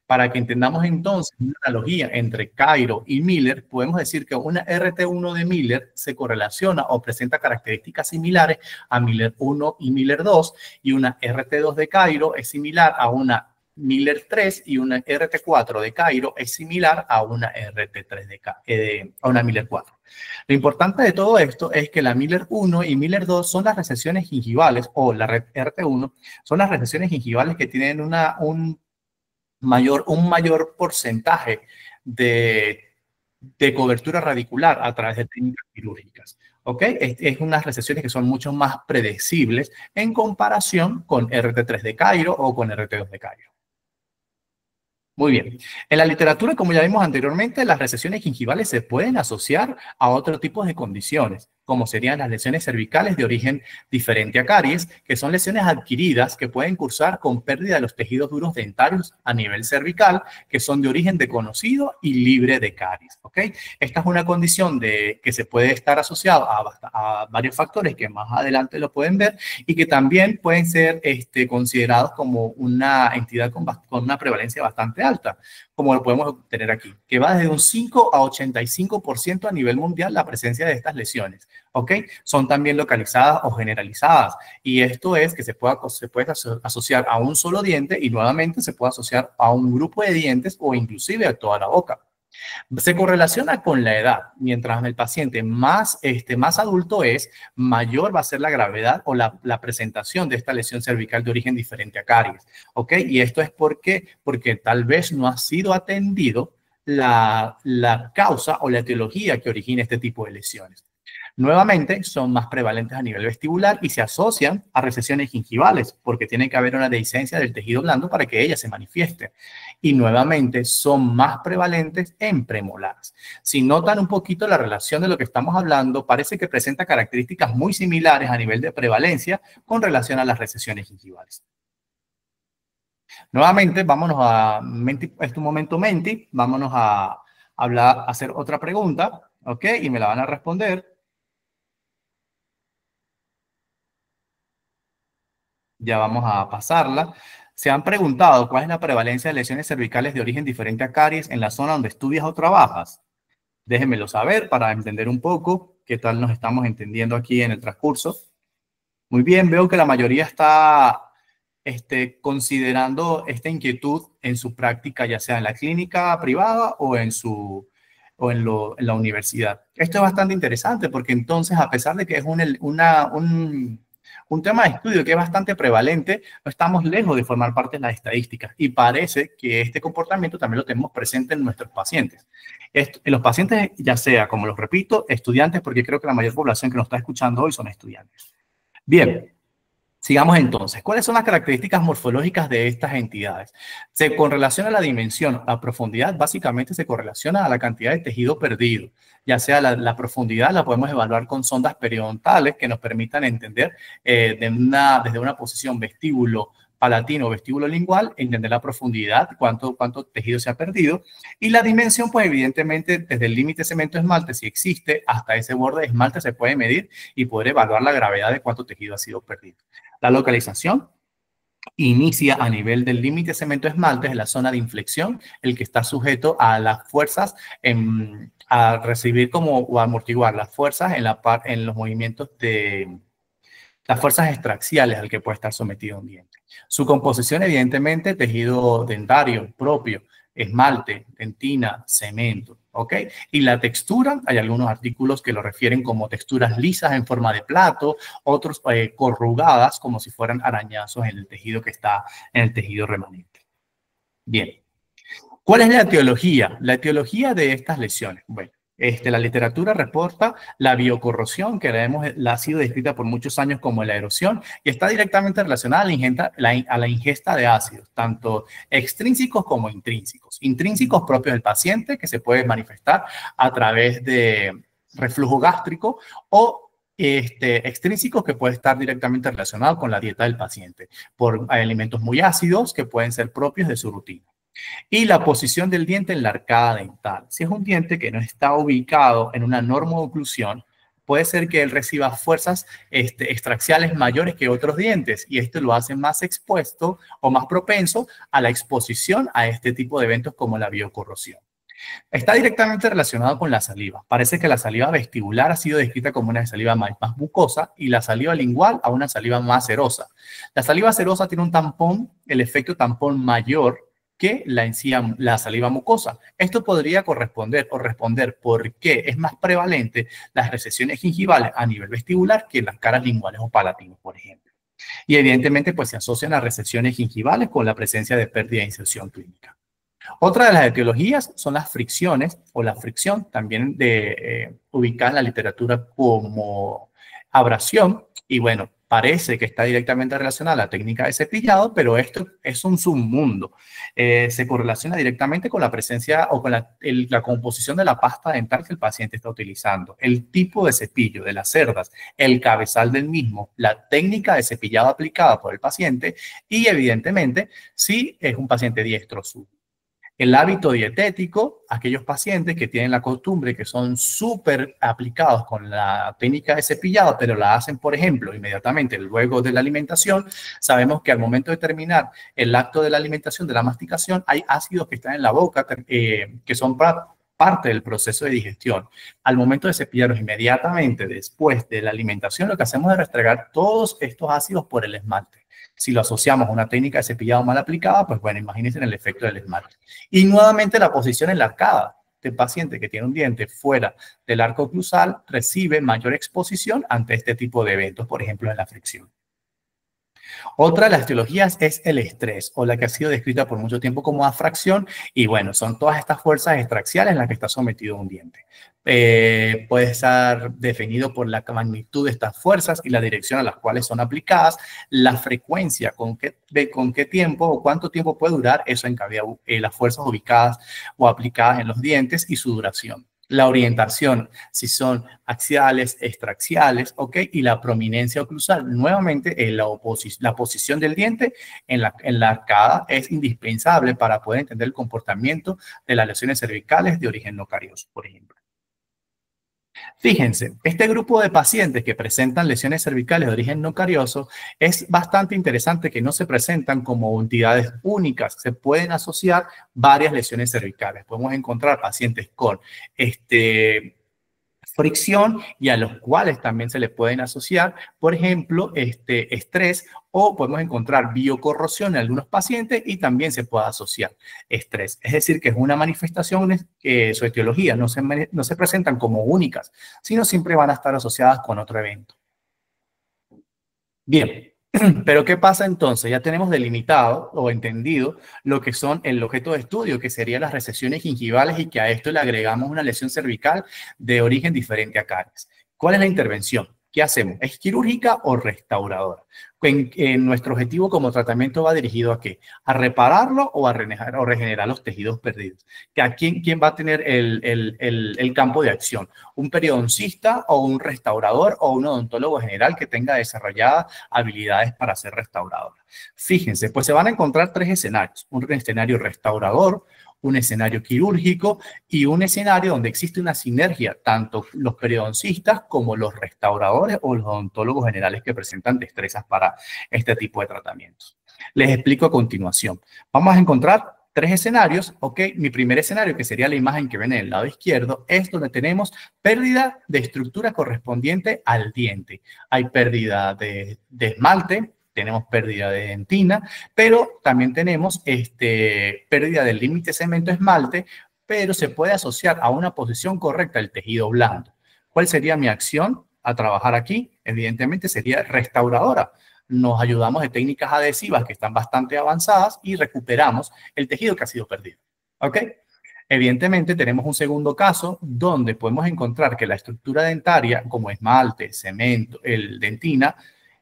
Para que entendamos entonces una analogía entre Cairo y Miller, podemos decir que una RT1 de Miller se correlaciona o presenta características similares a Miller 1 y Miller 2, y una RT2 de Cairo es similar a una Miller 3 y una RT4 de Cairo es similar a una RT3 a una Miller 4. Lo importante de todo esto es que la Miller 1 y Miller 2 son las recesiones gingivales, o la RT1 son las recesiones gingivales que tienen un mayor porcentaje de cobertura radicular a través de técnicas quirúrgicas. ¿Ok? Es unas recesiones que son mucho más predecibles en comparación con RT3 de Cairo o con RT2 de Cairo. Muy bien. En la literatura, como ya vimos anteriormente, las recesiones gingivales se pueden asociar a otro tipo de condiciones, como serían las lesiones cervicales de origen diferente a caries, que son lesiones adquiridas que pueden cursar con pérdida de los tejidos duros dentarios a nivel cervical, que son de origen desconocido y libre de caries. ¿Ok? Esta es una condición que se puede estar asociada a varios factores que más adelante lo pueden ver y que también pueden ser considerados como una entidad con una prevalencia bastante alta, como lo podemos tener aquí, que va desde un 5 a 85% a nivel mundial la presencia de estas lesiones. ¿Ok? Son también localizadas o generalizadas, y esto es que se puede asociar a un solo diente y nuevamente se puede asociar a un grupo de dientes o inclusive a toda la boca. Se correlaciona con la edad. Mientras el paciente más adulto es, mayor va a ser la gravedad o la presentación de esta lesión cervical de origen diferente a caries. ¿Ok? Y esto es porque tal vez no ha sido atendido la causa o la etiología que origina este tipo de lesiones. Nuevamente, son más prevalentes a nivel vestibular y se asocian a recesiones gingivales porque tiene que haber una dehiscencia del tejido blando para que ella se manifieste. Y nuevamente, son más prevalentes en premolares. Si notan un poquito la relación de lo que estamos hablando, parece que presenta características muy similares a nivel de prevalencia con relación a las recesiones gingivales. Nuevamente, vámonos a Menti, este momento Menti, vámonos a hacer otra pregunta, ¿ok? Y me la van a responder. Ya vamos a pasarla. Se han preguntado cuál es la prevalencia de lesiones cervicales de origen diferente a caries en la zona donde estudias o trabajas. Déjenmelo saber para entender un poco qué tal nos estamos entendiendo aquí en el transcurso. Muy bien, veo que la mayoría está considerando esta inquietud en su práctica, ya sea en la clínica privada o en la universidad. Esto es bastante interesante porque entonces, a pesar de que es un tema de estudio que es bastante prevalente, no estamos lejos de formar parte de las estadísticas y parece que este comportamiento también lo tenemos presente en nuestros pacientes. En los pacientes, ya sea, como los repito, estudiantes, porque creo que la mayor población que nos está escuchando hoy son estudiantes. Bien. Sigamos entonces. ¿Cuáles son las características morfológicas de estas entidades? Con relación a la dimensión, la profundidad básicamente se correlaciona a la cantidad de tejido perdido. Ya sea la profundidad la podemos evaluar con sondas periodontales que nos permitan entender desde una posición vestíbulo palatino o vestíbulo lingual, entender la profundidad, cuánto tejido se ha perdido. Y la dimensión, pues evidentemente desde el límite cemento-esmalte, si existe, hasta ese borde de esmalte se puede medir y poder evaluar la gravedad de cuánto tejido ha sido perdido. La localización inicia a nivel del límite cemento-esmalte, es la zona de inflexión, el que está sujeto a las fuerzas, a recibir o amortiguar las fuerzas en los movimientos de las fuerzas extraxiales al que puede estar sometido un diente. Su composición, evidentemente, tejido dentario propio, esmalte, dentina, cemento, ¿ok? Y la textura, hay algunos artículos que lo refieren como texturas lisas en forma de plato, otros corrugadas como si fueran arañazos en el tejido que está en el tejido remanente. Bien. ¿Cuál es la etiología? La etiología de estas lesiones. Bueno, la literatura reporta la biocorrosión, que la ha sido descrita por muchos años como la erosión, y está directamente relacionada a la ingesta de ácidos, tanto extrínsecos como intrínsecos. Intrínsecos propios del paciente, que se puede manifestar a través de reflujo gástrico, o extrínsecos que puede estar directamente relacionado con la dieta del paciente, por alimentos muy ácidos que pueden ser propios de su rutina. Y la posición del diente en la arcada dental. Si es un diente que no está ubicado en una normoclusión, puede ser que él reciba fuerzas extraxiales mayores que otros dientes y esto lo hace más expuesto o más propenso a la exposición a este tipo de eventos como la biocorrosión. Está directamente relacionado con la saliva. Parece que la saliva vestibular ha sido descrita como una saliva más mucosa y la saliva lingual a una saliva más serosa. La saliva serosa tiene un tampón, el efecto tampón mayor que la saliva mucosa. Esto podría corresponder o responder por qué es más prevalente las recesiones gingivales a nivel vestibular que las caras linguales o palatinos, por ejemplo. Y evidentemente pues se asocian las recesiones gingivales con la presencia de pérdida de inserción clínica. Otra de las etiologías son las fricciones o la fricción, también ubicada en la literatura como abrasión. Y bueno, parece que está directamente relacionada a la técnica de cepillado, pero esto es un submundo. Se correlaciona directamente con la presencia o con la composición de la pasta dental que el paciente está utilizando, el tipo de cepillo de las cerdas, el cabezal del mismo, la técnica de cepillado aplicada por el paciente y evidentemente si es un paciente diestro o zurdo. El hábito dietético, aquellos pacientes que tienen la costumbre, que son súper aplicados con la técnica de cepillado, pero la hacen, por ejemplo, inmediatamente luego de la alimentación, sabemos que al momento de terminar el acto de la alimentación, de la masticación, hay ácidos que están en la boca, que son parte del proceso de digestión. Al momento de cepillarlos inmediatamente después de la alimentación, lo que hacemos es restregar todos estos ácidos por el esmalte. Si lo asociamos a una técnica de cepillado mal aplicada, pues bueno, imagínense el efecto del esmalte. Y nuevamente la posición en la arcada. del paciente que tiene un diente fuera del arco oclusal recibe mayor exposición ante este tipo de eventos, por ejemplo, en la fricción. Otra de las etiologías es el estrés, o la que ha sido descrita por mucho tiempo como afracción, y bueno, son todas estas fuerzas extraxiales en las que está sometido un diente. Puede estar definido por la magnitud de estas fuerzas y la dirección a las cuales son aplicadas, la frecuencia, con qué tiempo o cuánto tiempo puede durar, eso encabeza las fuerzas ubicadas o aplicadas en los dientes y su duración. La orientación, si son axiales, extraxiales, ¿ok? Y la prominencia oclusal, nuevamente, la posición del diente en la arcada es indispensable para poder entender el comportamiento de las lesiones cervicales de origen no carioso, por ejemplo. Fíjense, este grupo de pacientes que presentan lesiones cervicales de origen no carioso es bastante interesante que no se presentan como entidades únicas. Se pueden asociar varias lesiones cervicales. Podemos encontrar pacientes con fricción y a los cuales también se le pueden asociar, por ejemplo, estrés, o podemos encontrar biocorrosión en algunos pacientes y también se puede asociar estrés. Es decir, que es una manifestación que su etiología no se presentan como únicas, sino siempre van a estar asociadas con otro evento. Bien. Pero ¿qué pasa entonces? Ya tenemos delimitado o entendido lo que son el objeto de estudio, que serían las recesiones gingivales, y que a esto le agregamos una lesión cervical de origen diferente a caries. ¿Cuál es la intervención? ¿Qué hacemos? ¿Es quirúrgica o restauradora? Nuestro objetivo como tratamiento va dirigido ¿a qué? ¿A repararlo o a regenerar los tejidos perdidos? ¿Quién va a tener el campo de acción? ¿Un periodoncista o un restaurador o un odontólogo general que tenga desarrolladas habilidades para ser restaurador? Fíjense, pues se van a encontrar tres escenarios. Un escenario restaurador, un escenario quirúrgico y un escenario donde existe una sinergia, tanto los periodoncistas como los restauradores o los odontólogos generales que presentan destrezas para este tipo de tratamientos. Les explico a continuación. Vamos a encontrar tres escenarios, ¿ok? Mi primer escenario, que sería la imagen que ven en el lado izquierdo, es donde tenemos pérdida de estructura correspondiente al diente. Hay pérdida de esmalte, tenemos pérdida de dentina, pero también tenemos pérdida del límite cemento-esmalte, pero se puede asociar a una posición correcta del tejido blando. ¿Cuál sería mi acción a trabajar aquí? Evidentemente sería restauradora. Nos ayudamos de técnicas adhesivas que están bastante avanzadas y recuperamos el tejido que ha sido perdido. ¿Ok? Evidentemente tenemos un segundo caso donde podemos encontrar que la estructura dentaria, como esmalte, cemento, dentina,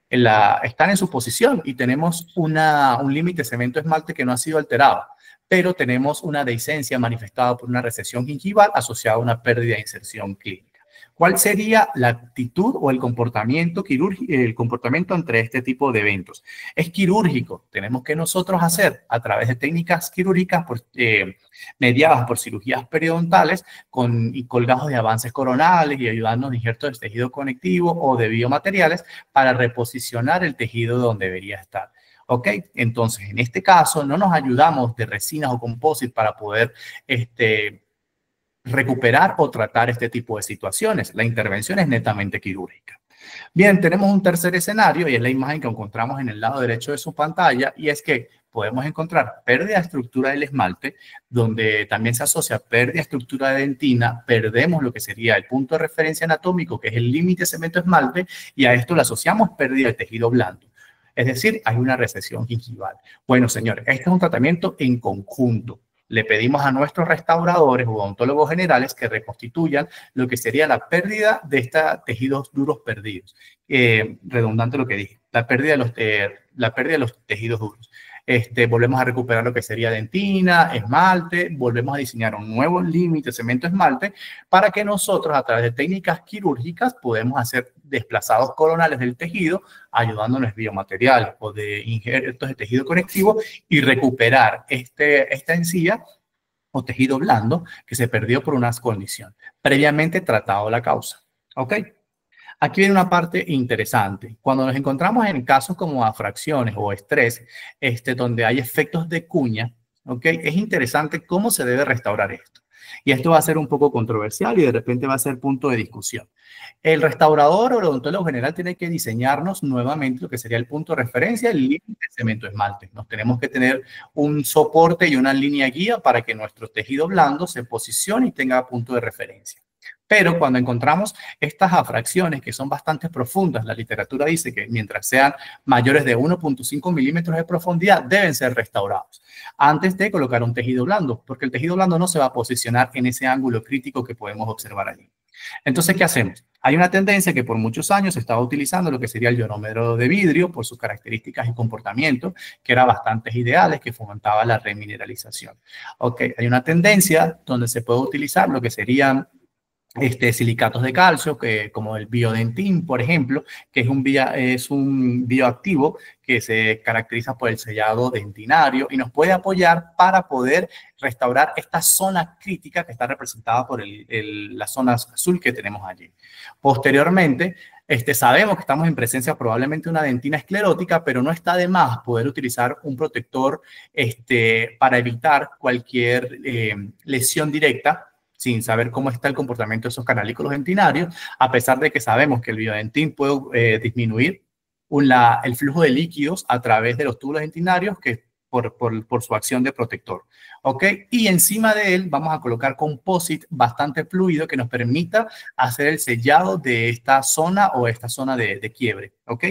están en su posición y tenemos un límite cemento-esmalte que no ha sido alterado, pero tenemos una dehiscencia manifestada por una recesión gingival asociada a una pérdida de inserción clínica. ¿Cuál sería la actitud o el comportamiento quirúrgico, el comportamiento entre este tipo de eventos? Es quirúrgico. Tenemos que nosotros hacer a través de técnicas quirúrgicas mediadas por cirugías periodontales y colgados de avances coronales y ayudarnos de injertos de tejido conectivo o de biomateriales para reposicionar el tejido donde debería estar. ¿Ok? Entonces, en este caso, no nos ayudamos de resinas o composite para poder recuperar o tratar este tipo de situaciones. La intervención es netamente quirúrgica. Bien, tenemos un tercer escenario y es la imagen que encontramos en el lado derecho de su pantalla, y es que podemos encontrar pérdida de estructura del esmalte, donde también se asocia pérdida de estructura de dentina, perdemos lo que sería el punto de referencia anatómico, que es el límite cemento-esmalte, y a esto le asociamos pérdida de tejido blando. Es decir, hay una recesión gingival. Bueno, señores, este es un tratamiento en conjunto. Le pedimos a nuestros restauradores o odontólogos generales que reconstituyan lo que sería la pérdida de estos tejidos duros perdidos. Redundante lo que dije, la pérdida de los tejidos duros. Volvemos a recuperar lo que sería dentina, esmalte, volvemos a diseñar un nuevo límite cemento-esmalte para que nosotros a través de técnicas quirúrgicas podemos hacer desplazados coronales del tejido, ayudándonos biomaterial o de injertos de tejido conectivo y recuperar esta encía o tejido blando que se perdió por una condición previamente tratado la causa. ¿Ok? Aquí viene una parte interesante. Cuando nos encontramos en casos como afracciones o estrés, donde hay efectos de cuña, ¿ok? Es interesante cómo se debe restaurar esto. Y esto va a ser un poco controversial y de repente va a ser punto de discusión. El restaurador o el odontólogo general tiene que diseñarnos nuevamente lo que sería el punto de referencia, el límite de cemento esmalte. Nos tenemos que tener un soporte y una línea guía para que nuestro tejido blando se posicione y tenga punto de referencia. Pero cuando encontramos estas afracciones que son bastante profundas, la literatura dice que mientras sean mayores de 1.5 milímetros de profundidad deben ser restaurados antes de colocar un tejido blando, porque el tejido blando no se va a posicionar en ese ángulo crítico que podemos observar allí. Entonces, ¿qué hacemos? Hay una tendencia que por muchos años se estaba utilizando lo que sería el ionómero de vidrio por sus características y comportamiento, que eran bastante ideales, que fomentaba la remineralización. Ok, hay una tendencia donde se puede utilizar lo que serían silicatos de calcio, como el biodentín, por ejemplo, que es un bioactivo que se caracteriza por el sellado dentinario y nos puede apoyar para poder restaurar esta zona crítica que está representada por la zona azul que tenemos allí. Posteriormente, sabemos que estamos en presencia probablemente de una dentina esclerótica, pero no está de más poder utilizar un protector para evitar cualquier lesión directa sin saber cómo está el comportamiento de esos canalículos dentinarios, a pesar de que sabemos que el biodentín puede disminuir el flujo de líquidos a través de los túbulos dentinarios que por su acción de protector. ¿Ok? Y encima de él vamos a colocar composite bastante fluido que nos permita hacer el sellado de esta zona o esta zona de quiebre. ¿Ok?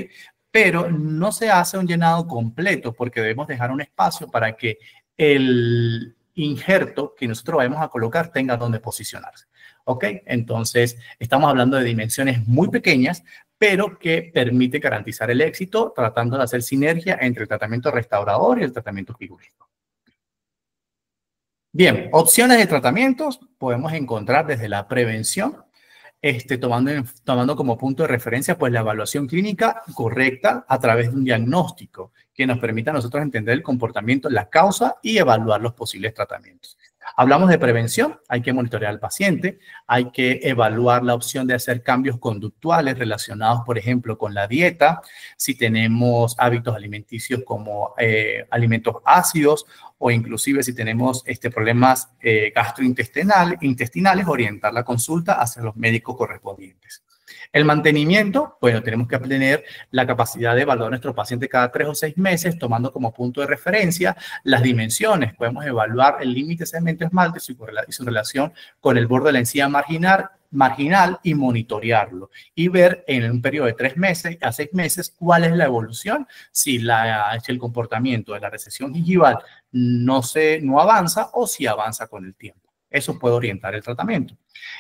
Pero no se hace un llenado completo porque debemos dejar un espacio para que el injerto que nosotros vamos a colocar tenga donde posicionarse. ¿Ok? Entonces, estamos hablando de dimensiones muy pequeñas, pero que permite garantizar el éxito tratando de hacer sinergia entre el tratamiento restaurador y el tratamiento quirúrgico. Bien, opciones de tratamientos podemos encontrar desde la prevención, tomando como punto de referencia pues la evaluación clínica correcta a través de un diagnóstico que nos permita a nosotros entender el comportamiento, la causa y evaluar los posibles tratamientos. Hablamos de prevención, hay que monitorear al paciente, hay que evaluar la opción de hacer cambios conductuales relacionados, por ejemplo, con la dieta, si tenemos hábitos alimenticios como alimentos ácidos o inclusive si tenemos problemas gastrointestinales, orientar la consulta hacia los médicos correspondientes. El mantenimiento, bueno, tenemos que tener la capacidad de evaluar a nuestro paciente cada 3 o 6 meses, tomando como punto de referencia las dimensiones. Podemos evaluar el límite de cemento esmalte y su relación con el borde de la encía marginal y monitorearlo y ver en un periodo de 3 meses a 6 meses cuál es la evolución, si el comportamiento de la recesión gingival no avanza o si avanza con el tiempo. Eso puede orientar el tratamiento.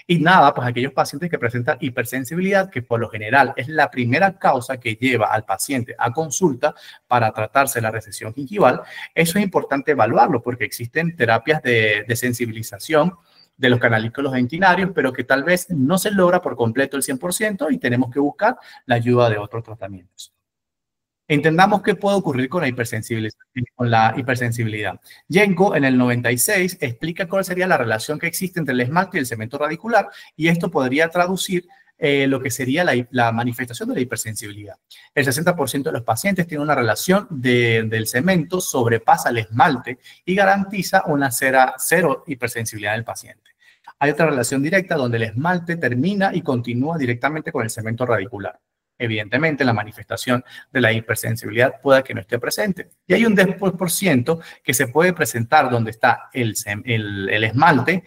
Y nada, pues aquellos pacientes que presentan hipersensibilidad, que por lo general es la primera causa que lleva al paciente a consulta para tratarse la recesión gingival, eso es importante evaluarlo porque existen terapias de sensibilización de los canalículos dentinarios, pero que tal vez no se logra por completo el 100% y tenemos que buscar la ayuda de otros tratamientos. Entendamos qué puede ocurrir con la hipersensibilidad. Jenko, en el 96, explica cuál sería la relación que existe entre el esmalte y el cemento radicular, y esto podría traducir lo que sería la manifestación de la hipersensibilidad. El 60% de los pacientes tienen una relación del cemento sobrepasa el esmalte y garantiza una cero hipersensibilidad del paciente. Hay otra relación directa donde el esmalte termina y continúa directamente con el cemento radicular. Evidentemente, la manifestación de la hipersensibilidad puede que no esté presente. Y hay un 10% que se puede presentar donde está el esmalte,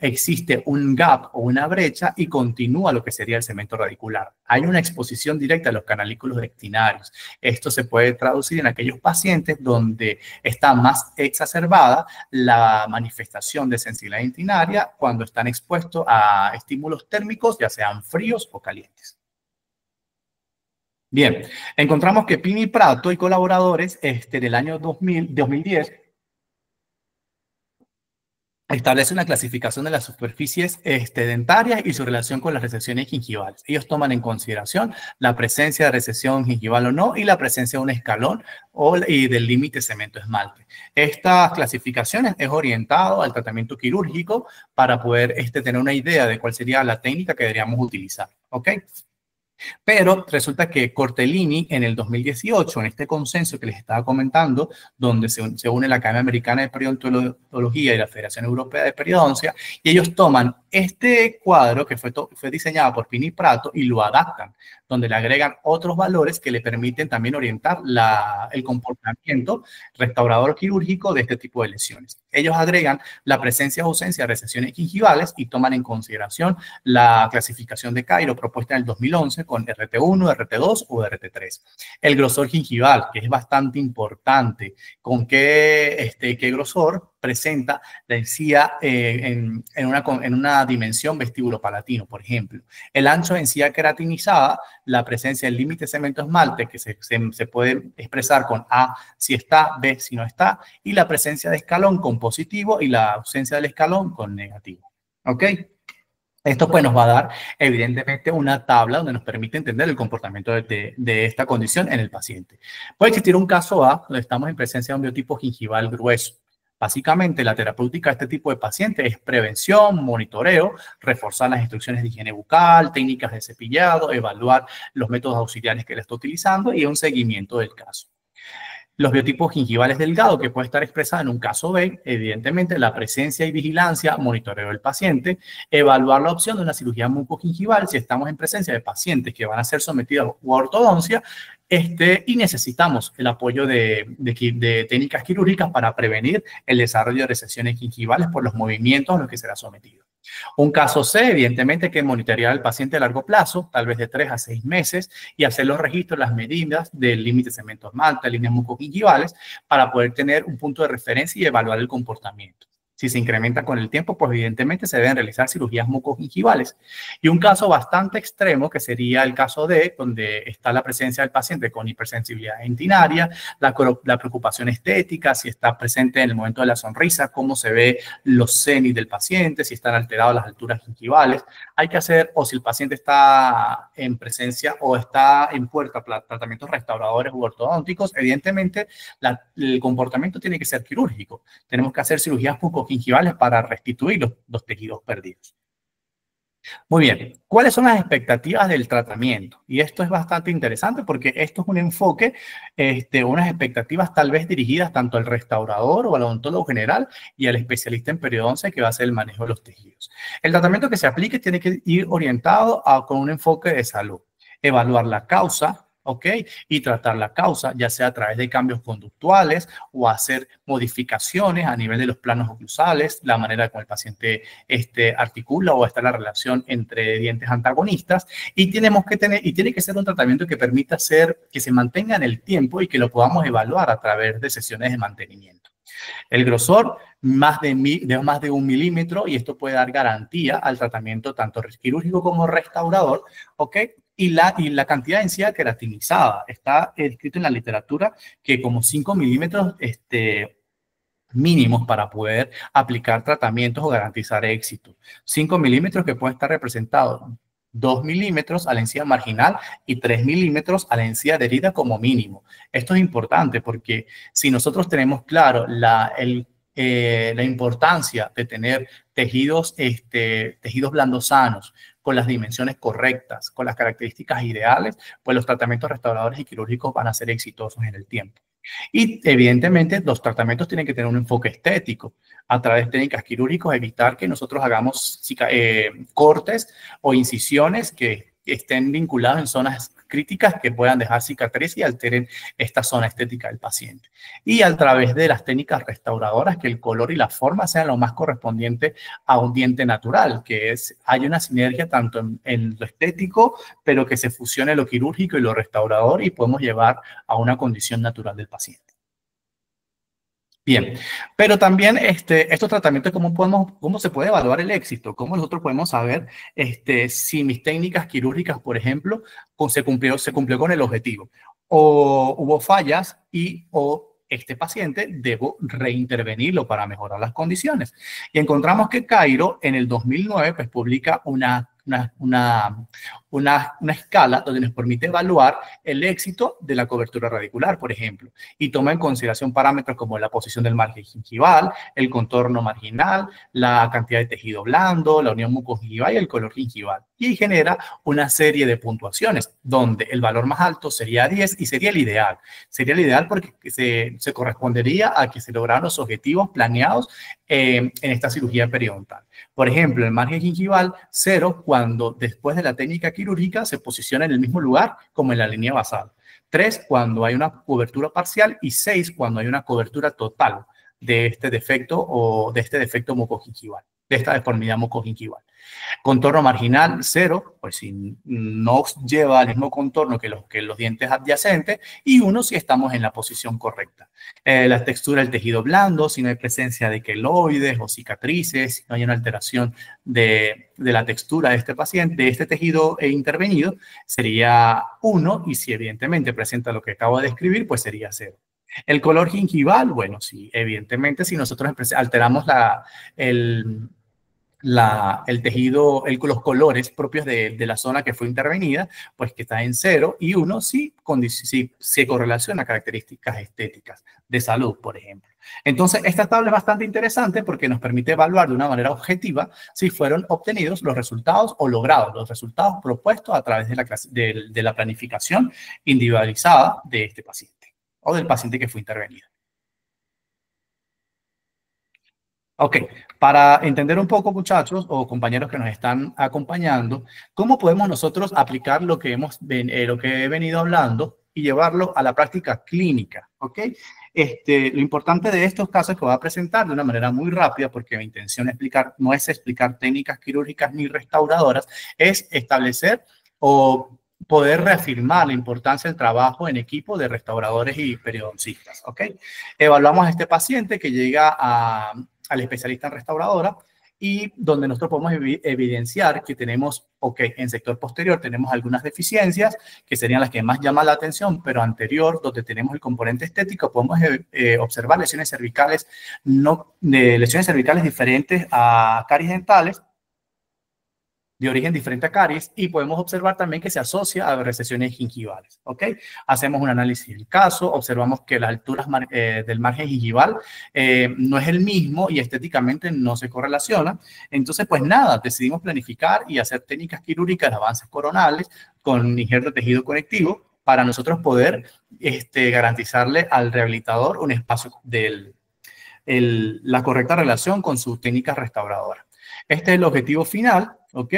existe un gap o una brecha y continúa lo que sería el cemento radicular. Hay una exposición directa a los canalículos dentinarios. Esto se puede traducir en aquellos pacientes donde está más exacerbada la manifestación de sensibilidad dentinaria cuando están expuestos a estímulos térmicos, ya sean fríos o calientes. Bien, encontramos que Pini Prato y colaboradores del año 2010 establece una clasificación de las superficies dentarias y su relación con las recesiones gingivales. Ellos toman en consideración la presencia de recesión gingival o no y la presencia de un escalón y del límite cemento-esmalte. Estas clasificaciones es orientado al tratamiento quirúrgico para poder tener una idea de cuál sería la técnica que deberíamos utilizar. ¿Ok? Pero resulta que Cortellini en el 2018, en este consenso que les estaba comentando, donde se une la Academia Americana de Periodontología y la Federación Europea de Periodoncia, y ellos toman este cuadro que fue diseñado por Pini Prato y lo adaptan, donde le agregan otros valores que le permiten también orientar el comportamiento restaurador quirúrgico de este tipo de lesiones. Ellos agregan la presencia o ausencia de recesiones gingivales y toman en consideración la clasificación de Cairo propuesta en el 2011 con RT1, RT2 o RT3. El grosor gingival, que es bastante importante, con qué grosor presenta la encía en una dimensión vestíbulo-palatino, por ejemplo. El ancho de encía queratinizada, la presencia del límite cemento-esmalte, que se puede expresar con A si está, B si no está, y la presencia de escalón con positivo y la ausencia del escalón con negativo. ¿Ok? Esto pues nos va a dar evidentemente una tabla donde nos permite entender el comportamiento de esta condición en el paciente. Puede existir un caso A donde estamos en presencia de un biotipo gingival grueso. Básicamente, la terapéutica de este tipo de paciente es prevención, monitoreo, reforzar las instrucciones de higiene bucal, técnicas de cepillado, evaluar los métodos auxiliares que le está utilizando y un seguimiento del caso. Los biotipos gingivales delgados, que puede estar expresada en un caso B, evidentemente la presencia y vigilancia, monitoreo del paciente, evaluar la opción de una cirugía mucogingival si estamos en presencia de pacientes que van a ser sometidos a ortodoncia y necesitamos el apoyo de técnicas quirúrgicas para prevenir el desarrollo de recesiones gingivales por los movimientos a los que será sometido. Un caso C, evidentemente, hay que monitorear al paciente a largo plazo, tal vez de 3 a 6 meses, y hacer los registros, las medidas del límite cemento-esmalte, líneas mucogingivales, para poder tener un punto de referencia y evaluar el comportamiento. Si se incrementa con el tiempo, pues evidentemente se deben realizar cirugías mucogingivales. Y un caso bastante extremo, que sería el caso D, donde está la presencia del paciente con hipersensibilidad dentinaria, la preocupación estética, si está presente en el momento de la sonrisa, cómo se ve los cenis del paciente, si están alteradas las alturas gingivales. Hay que hacer, o si el paciente está en presencia o está en puerta para tratamientos restauradores u ortodónticos, evidentemente el comportamiento tiene que ser quirúrgico. Tenemos que hacer cirugías mucogingivales para restituir los tejidos perdidos. Muy bien, ¿cuáles son las expectativas del tratamiento? Y esto es bastante interesante porque esto es un enfoque, unas expectativas tal vez dirigidas tanto al restaurador o al odontólogo general y al especialista en periodoncia que va a hacer el manejo de los tejidos. El tratamiento que se aplique tiene que ir orientado con un enfoque de salud, evaluar la causa, ¿ok? Y tratar la causa, ya sea a través de cambios conductuales o hacer modificaciones a nivel de los planos oclusales, la manera como el paciente articula o está la relación entre dientes antagonistas. Y tiene que ser un tratamiento que permita que se mantenga en el tiempo y que lo podamos evaluar a través de sesiones de mantenimiento. El grosor, más de 1 milímetro, y esto puede dar garantía al tratamiento tanto quirúrgico como restaurador, ¿ok? Y la cantidad de encía queratinizada. Está escrito en la literatura que como 5 milímetros mínimos para poder aplicar tratamientos o garantizar éxito. 5 milímetros que pueden estar representados 2 milímetros a la encía marginal y 3 milímetros a la encía adherida como mínimo. Esto es importante porque si nosotros tenemos claro la importancia de tener tejidos blandos sanos, con las dimensiones correctas, con las características ideales, pues los tratamientos restauradores y quirúrgicos van a ser exitosos en el tiempo. Y evidentemente los tratamientos tienen que tener un enfoque estético. A través de técnicas quirúrgicas, evitar que nosotros hagamos cortes o incisiones que estén vinculados en zonas críticas que puedan dejar cicatriz y alteren esta zona estética del paciente. Y a través de las técnicas restauradoras, que el color y la forma sean lo más correspondiente a un diente natural, hay una sinergia tanto en lo estético, pero que se fusione lo quirúrgico y lo restaurador y podemos llevar a una condición natural del paciente. Bien, pero también estos tratamientos, ¿cómo se puede evaluar el éxito? ¿Cómo nosotros podemos saber si mis técnicas quirúrgicas, por ejemplo, se cumplió con el objetivo? O hubo fallas o este paciente debo reintervenirlo para mejorar las condiciones. Y encontramos que Cairo en el 2009 pues, publica una escala donde nos permite evaluar el éxito de la cobertura radicular, por ejemplo, y toma en consideración parámetros como la posición del margen gingival, el contorno marginal, la cantidad de tejido blando, la unión mucogingival y el color gingival. Y genera una serie de puntuaciones donde el valor más alto sería 10 y sería el ideal. Sería el ideal porque se correspondería a que se lograran los objetivos planeados en esta cirugía periodontal. Por ejemplo, el margen gingival 0 cuando después de la técnica quirúrgica se posiciona en el mismo lugar como en la línea basal. 3 cuando hay una cobertura parcial y 6 cuando hay una cobertura total de este defecto o de este defecto mucogingival, de esta deformidad mucogingival. Contorno marginal 0, pues si no lleva el mismo contorno que los dientes adyacentes, y 1 si estamos en la posición correcta. La textura del tejido blando, si no hay presencia de queloides o cicatrices, si no hay una alteración de la textura de este paciente, de este tejido intervenido, sería 1, y si evidentemente presenta lo que acabo de describir, pues sería 0. El color gingival, bueno, sí, evidentemente si nosotros alteramos el tejido, los colores propios de la zona que fue intervenida, pues que está en 0, y 1 sí se correlaciona a características estéticas de salud, por ejemplo. Entonces, esta tabla es bastante interesante porque nos permite evaluar de una manera objetiva si fueron obtenidos los resultados o logrados los resultados propuestos a través de la planificación individualizada de este paciente o del paciente que fue intervenido. Ok, para entender un poco, muchachos o compañeros que nos están acompañando, ¿cómo podemos nosotros aplicar lo que he venido hablando y llevarlo a la práctica clínica? ¿Ok? Lo importante de estos casos que voy a presentar de una manera muy rápida, porque mi intención no es explicar técnicas quirúrgicas ni restauradoras, es establecer o poder reafirmar la importancia del trabajo en equipo de restauradores y periodoncistas. ¿Ok? Evaluamos a este paciente que llega al especialista en restauradora y donde nosotros podemos evidenciar que tenemos, en sector posterior tenemos algunas deficiencias que serían las que más llaman la atención, pero anterior, donde tenemos el componente estético, podemos observar lesiones cervicales, lesiones cervicales diferentes a caries dentales, de origen diferente a caries, y podemos observar también que se asocia a recesiones gingivales, ¿ok? Hacemos un análisis del caso, observamos que las alturas del margen gingival no es el mismo y estéticamente no se correlaciona. Entonces, pues nada, decidimos planificar y hacer técnicas quirúrgicas de avances coronales con injerto de tejido conectivo para nosotros poder garantizarle al rehabilitador un espacio la correcta relación con su técnica restauradora. Este es el objetivo final, ¿ok?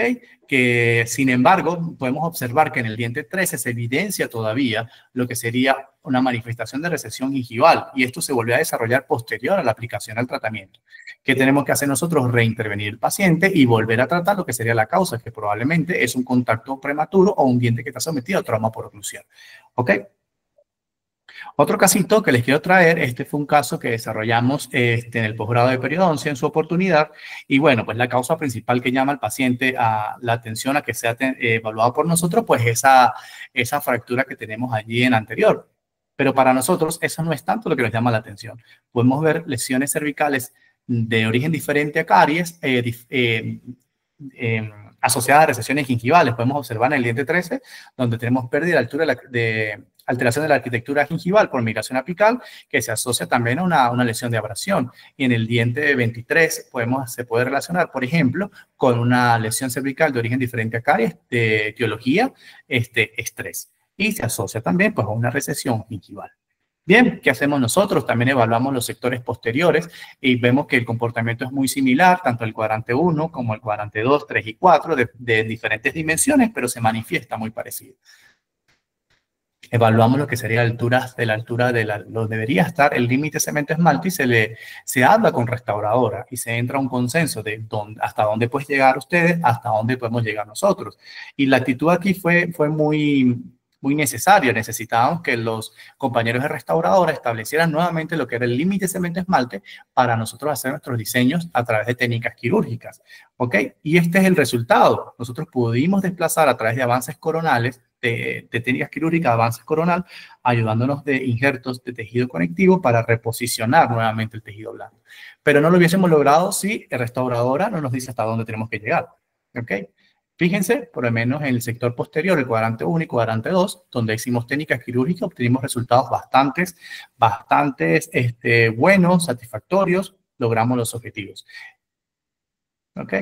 Que, sin embargo, podemos observar que en el diente 13 se evidencia todavía lo que sería una manifestación de recesión gingival, y esto se volvió a desarrollar posterior a la aplicación al tratamiento. ¿Qué tenemos que hacer nosotros? Reintervenir el paciente y volver a tratar lo que sería la causa, que probablemente es un contacto prematuro o un diente que está sometido a trauma por oclusión, ¿ok? Otro casito que les quiero traer, fue un caso que desarrollamos en el posgrado de periodoncia en su oportunidad, y bueno, pues la causa principal que llama al paciente a la atención a que sea evaluado por nosotros, pues esa fractura que tenemos allí en anterior. Pero para nosotros eso no es tanto lo que nos llama la atención. Podemos ver lesiones cervicales de origen diferente a caries, asociadas a recesiones gingivales. Podemos observar en el diente 13, donde tenemos pérdida de altura de alteración de la arquitectura gingival por migración apical, que se asocia también a una lesión de abrasión. Y en el diente 23 se puede relacionar, por ejemplo, con una lesión cervical de origen diferente a caries, de etiología, estrés. Y se asocia también pues, a una recesión gingival. Bien, ¿qué hacemos nosotros? También evaluamos los sectores posteriores y vemos que el comportamiento es muy similar, tanto el cuadrante 1 como el cuadrante 2, 3 y 4, de diferentes dimensiones, pero se manifiesta muy parecido. Evaluamos lo que sería la altura lo debería estar el límite cemento-esmalte y se habla con restauradora y se entra a un consenso de hasta dónde pueden llegar ustedes, hasta dónde podemos llegar nosotros. Y la actitud aquí fue muy necesaria. Necesitábamos que los compañeros de restauradora establecieran nuevamente lo que era el límite cemento-esmalte para nosotros hacer nuestros diseños a través de técnicas quirúrgicas. ¿Ok? Y este es el resultado. Nosotros pudimos desplazar a través de avances coronales, de técnicas quirúrgicas de avances coronal, ayudándonos de injertos de tejido conectivo para reposicionar nuevamente el tejido blando. Pero no lo hubiésemos logrado si la restauradora no nos dice hasta dónde tenemos que llegar. ¿Ok? Fíjense, por lo menos en el sector posterior, el cuadrante 1 y cuadrante 2, donde hicimos técnicas quirúrgicas, obtuvimos resultados bastante buenos, satisfactorios, logramos los objetivos. ¿Ok?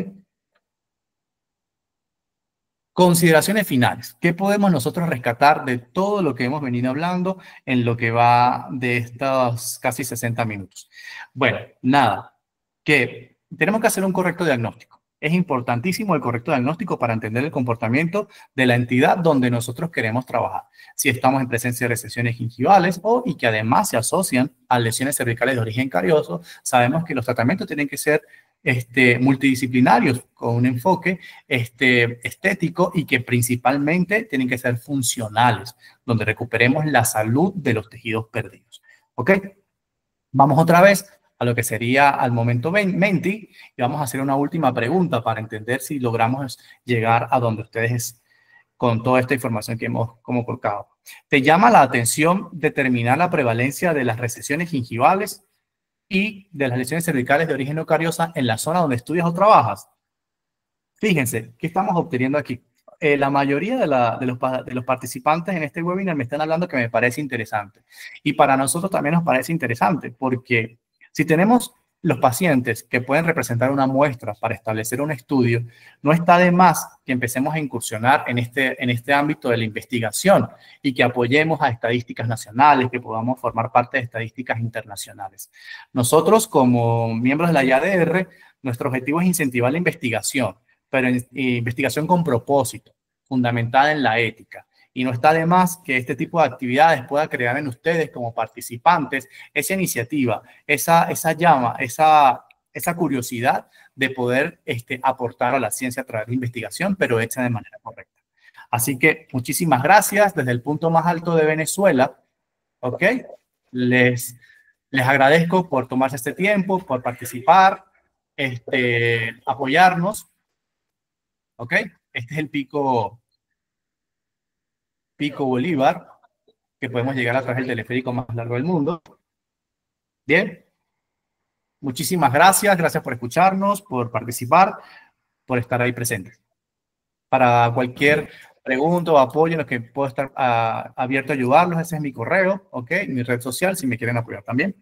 Consideraciones finales. ¿Qué podemos nosotros rescatar de todo lo que hemos venido hablando en lo que va de estos casi 60 minutos? Bueno, nada, que tenemos que hacer un correcto diagnóstico. Es importantísimo el correcto diagnóstico para entender el comportamiento de la entidad donde nosotros queremos trabajar. Si estamos en presencia de recesiones gingivales y que además se asocian a lesiones cervicales de origen carioso, sabemos que los tratamientos tienen que ser multidisciplinarios con un enfoque estético y que principalmente tienen que ser funcionales, donde recuperemos la salud de los tejidos perdidos. ¿Ok? Vamos otra vez a lo que sería al momento Menti y vamos a hacer una última pregunta para entender si logramos llegar a donde ustedes con toda esta información que hemos colocado. ¿Te llama la atención determinar la prevalencia de las recesiones gingivales y de las lesiones cervicales de origen no cariosa en la zona donde estudias o trabajas? Fíjense, ¿qué estamos obteniendo aquí? La mayoría de los participantes en este webinar me están hablando que me parece interesante. Y para nosotros también nos parece interesante porque si tenemos los pacientes que pueden representar una muestra para establecer un estudio, no está de más que empecemos a incursionar en este ámbito de la investigación y que apoyemos a estadísticas nacionales, que podamos formar parte de estadísticas internacionales. Nosotros, como miembros de la IADR, nuestro objetivo es incentivar la investigación, pero investigación con propósito, fundamentada en la ética. Y no está de más que este tipo de actividades pueda crear en ustedes como participantes esa iniciativa, esa llama, esa curiosidad de poder aportar a la ciencia a través de investigación, pero hecha de manera correcta. Así que muchísimas gracias desde el punto más alto de Venezuela. ¿Ok? Les agradezco por tomarse este tiempo, por participar, apoyarnos. ¿Ok? Este es el Pico Bolívar, que podemos llegar a través del teleférico más largo del mundo. Bien. Muchísimas gracias por escucharnos, por participar, por estar ahí presentes. Para cualquier pregunta o apoyo en lo que puedo estar abierto a ayudarlos, ese es mi correo, ¿ok? Mi red social, si me quieren apoyar también.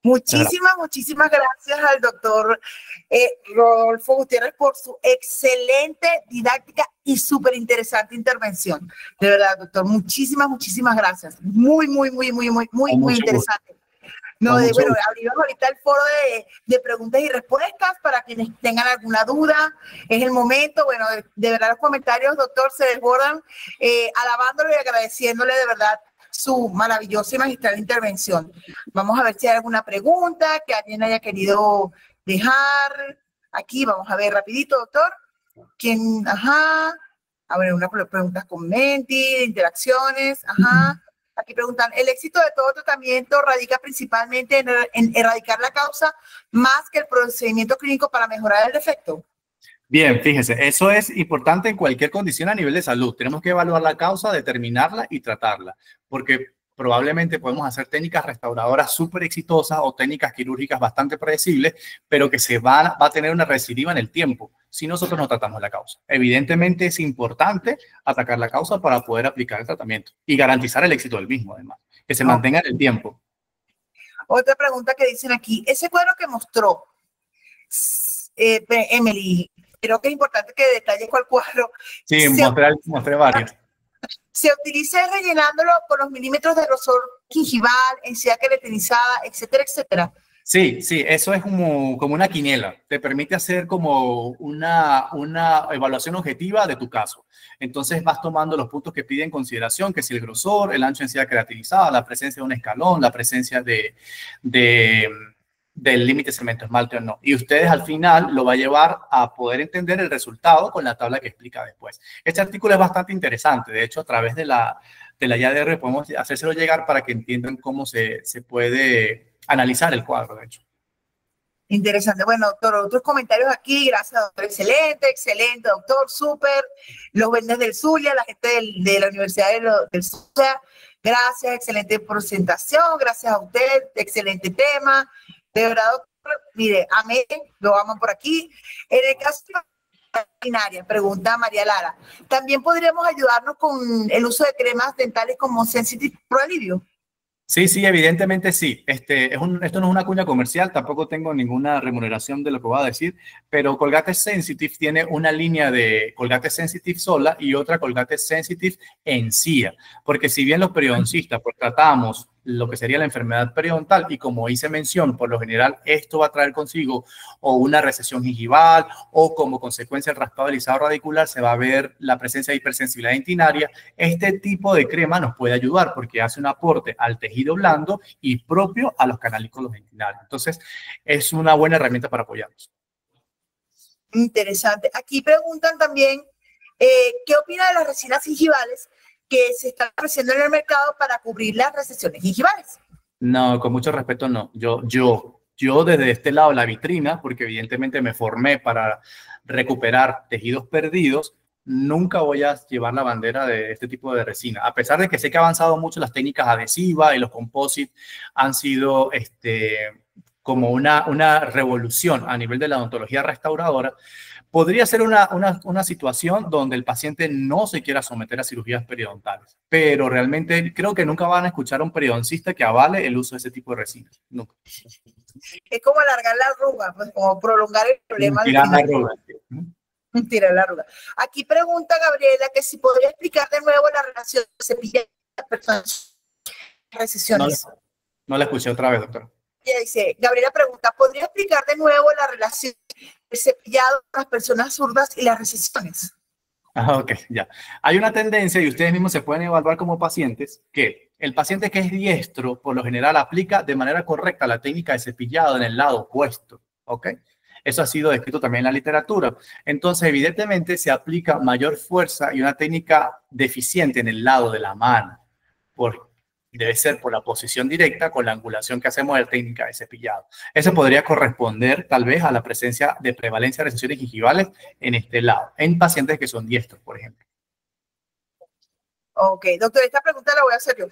Muchísimas gracias al doctor Rodolfo Gutiérrez por su excelente didáctica y súper interesante intervención. De verdad, doctor, muchísimas gracias. Muy interesante. Bueno, abrimos ahorita el foro de preguntas y respuestas para quienes tengan alguna duda. Es el momento. Bueno, de verdad los comentarios, doctor, se desbordan alabándole y agradeciéndole de verdad su maravillosa y magistral intervención. Vamos a ver si hay alguna pregunta que alguien haya querido dejar. Aquí vamos a ver rapidito, doctor. ¿Quién? Ajá. A ver, unas preguntas con Menti, de interacciones. Ajá. Aquí preguntan, ¿el éxito de todo tratamiento radica principalmente en erradicar la causa más que el procedimiento clínico para mejorar el defecto? Bien, fíjense, eso es importante en cualquier condición a nivel de salud. Tenemos que evaluar la causa, determinarla y tratarla, porque probablemente podemos hacer técnicas restauradoras súper exitosas o técnicas quirúrgicas bastante predecibles, pero que va a tener una recidiva en el tiempo si nosotros no tratamos la causa. Evidentemente es importante atacar la causa para poder aplicar el tratamiento y garantizar el éxito del mismo, además, que se mantenga en el tiempo. Otra pregunta que dicen aquí, ese cuadro que mostró Emily, creo que es importante que detalle cuál cuadro. Sí, mostré varios. Se utiliza rellenándolo con los milímetros de grosor gingival, encía queratinizada, etcétera. Sí, eso es como una quiniela. Te permite hacer como una evaluación objetiva de tu caso. Entonces vas tomando los puntos que pide en consideración, que si el grosor, el ancho de encía queratinizada, la presencia de un escalón, la presencia del límite cemento esmalte o no. Y ustedes al final lo va a llevar a poder entender el resultado con la tabla que explica después. Este artículo es bastante interesante. De hecho, a través de la IADR podemos hacérselo llegar para que entiendan cómo se puede analizar el cuadro, de hecho. Interesante. Bueno, doctor, otros comentarios aquí. Gracias, doctor. Excelente, doctor. Súper. Los Verdes del Zulia, la gente de la Universidad del Zulia. Gracias, excelente presentación. Gracias a usted. Excelente tema. De verdad, mire, amén, lo aman por aquí. En el caso de la veterinaria, pregunta María Lara, ¿también podríamos ayudarnos con el uso de cremas dentales como Sensitive Pro Alivio? Sí, sí, evidentemente sí. Esto no es una cuña comercial, tampoco tengo ninguna remuneración de lo que voy a decir, pero Colgate Sensitive tiene una línea de Colgate Sensitive sola y otra Colgate Sensitive encía, porque si bien los periodoncistas pues, tratamos lo que sería la enfermedad periodontal y como hice mención, por lo general esto va a traer consigo o una recesión gingival o como consecuencia del raspado del izado radicular se va a ver la presencia de hipersensibilidad dentinaria. Este tipo de crema nos puede ayudar porque hace un aporte al tejido blando y propio a los canalículos dentinarios. Entonces, es una buena herramienta para apoyarnos. Interesante. Aquí preguntan también, ¿qué opina de las resinas gingivales que se están ofreciendo en el mercado para cubrir las recesiones gingivales? No, con mucho respeto, no. Yo desde este lado, la vitrina, porque evidentemente me formé para recuperar tejidos perdidos, nunca voy a llevar la bandera de este tipo de resina. A pesar de que sé que ha avanzado mucho las técnicas adhesivas y los composites han sido como una revolución a nivel de la odontología restauradora, podría ser una situación donde el paciente no se quiera someter a cirugías periodontales, pero realmente creo que nunca van a escuchar a un periodoncista que avale el uso de ese tipo de resinas. Nunca. Es como alargar la arruga, pues como prolongar el problema. Tirar la arruga. Tirar la arruga. Aquí pregunta Gabriela que si podría explicar de nuevo la relación de cepillado de las personas recesiones. No la escuché otra vez, doctora. Ella dice, Gabriela pregunta, ¿podría explicar de nuevo la relación del cepillado con las personas zurdas y las recesiones? Ah, ok, ya. Hay una tendencia, y ustedes mismos se pueden evaluar como pacientes, que el paciente que es diestro, por lo general, aplica de manera correcta la técnica de cepillado en el lado opuesto, ¿ok? Eso ha sido descrito también en la literatura. Entonces, evidentemente, se aplica mayor fuerza y una técnica deficiente en el lado de la mano, debe ser por la posición directa con la angulación que hacemos de la técnica de cepillado. Eso podría corresponder tal vez a la presencia de prevalencia de recesiones gingivales en este lado, en pacientes que son diestros, por ejemplo. Ok, doctor, esta pregunta la voy a hacer yo.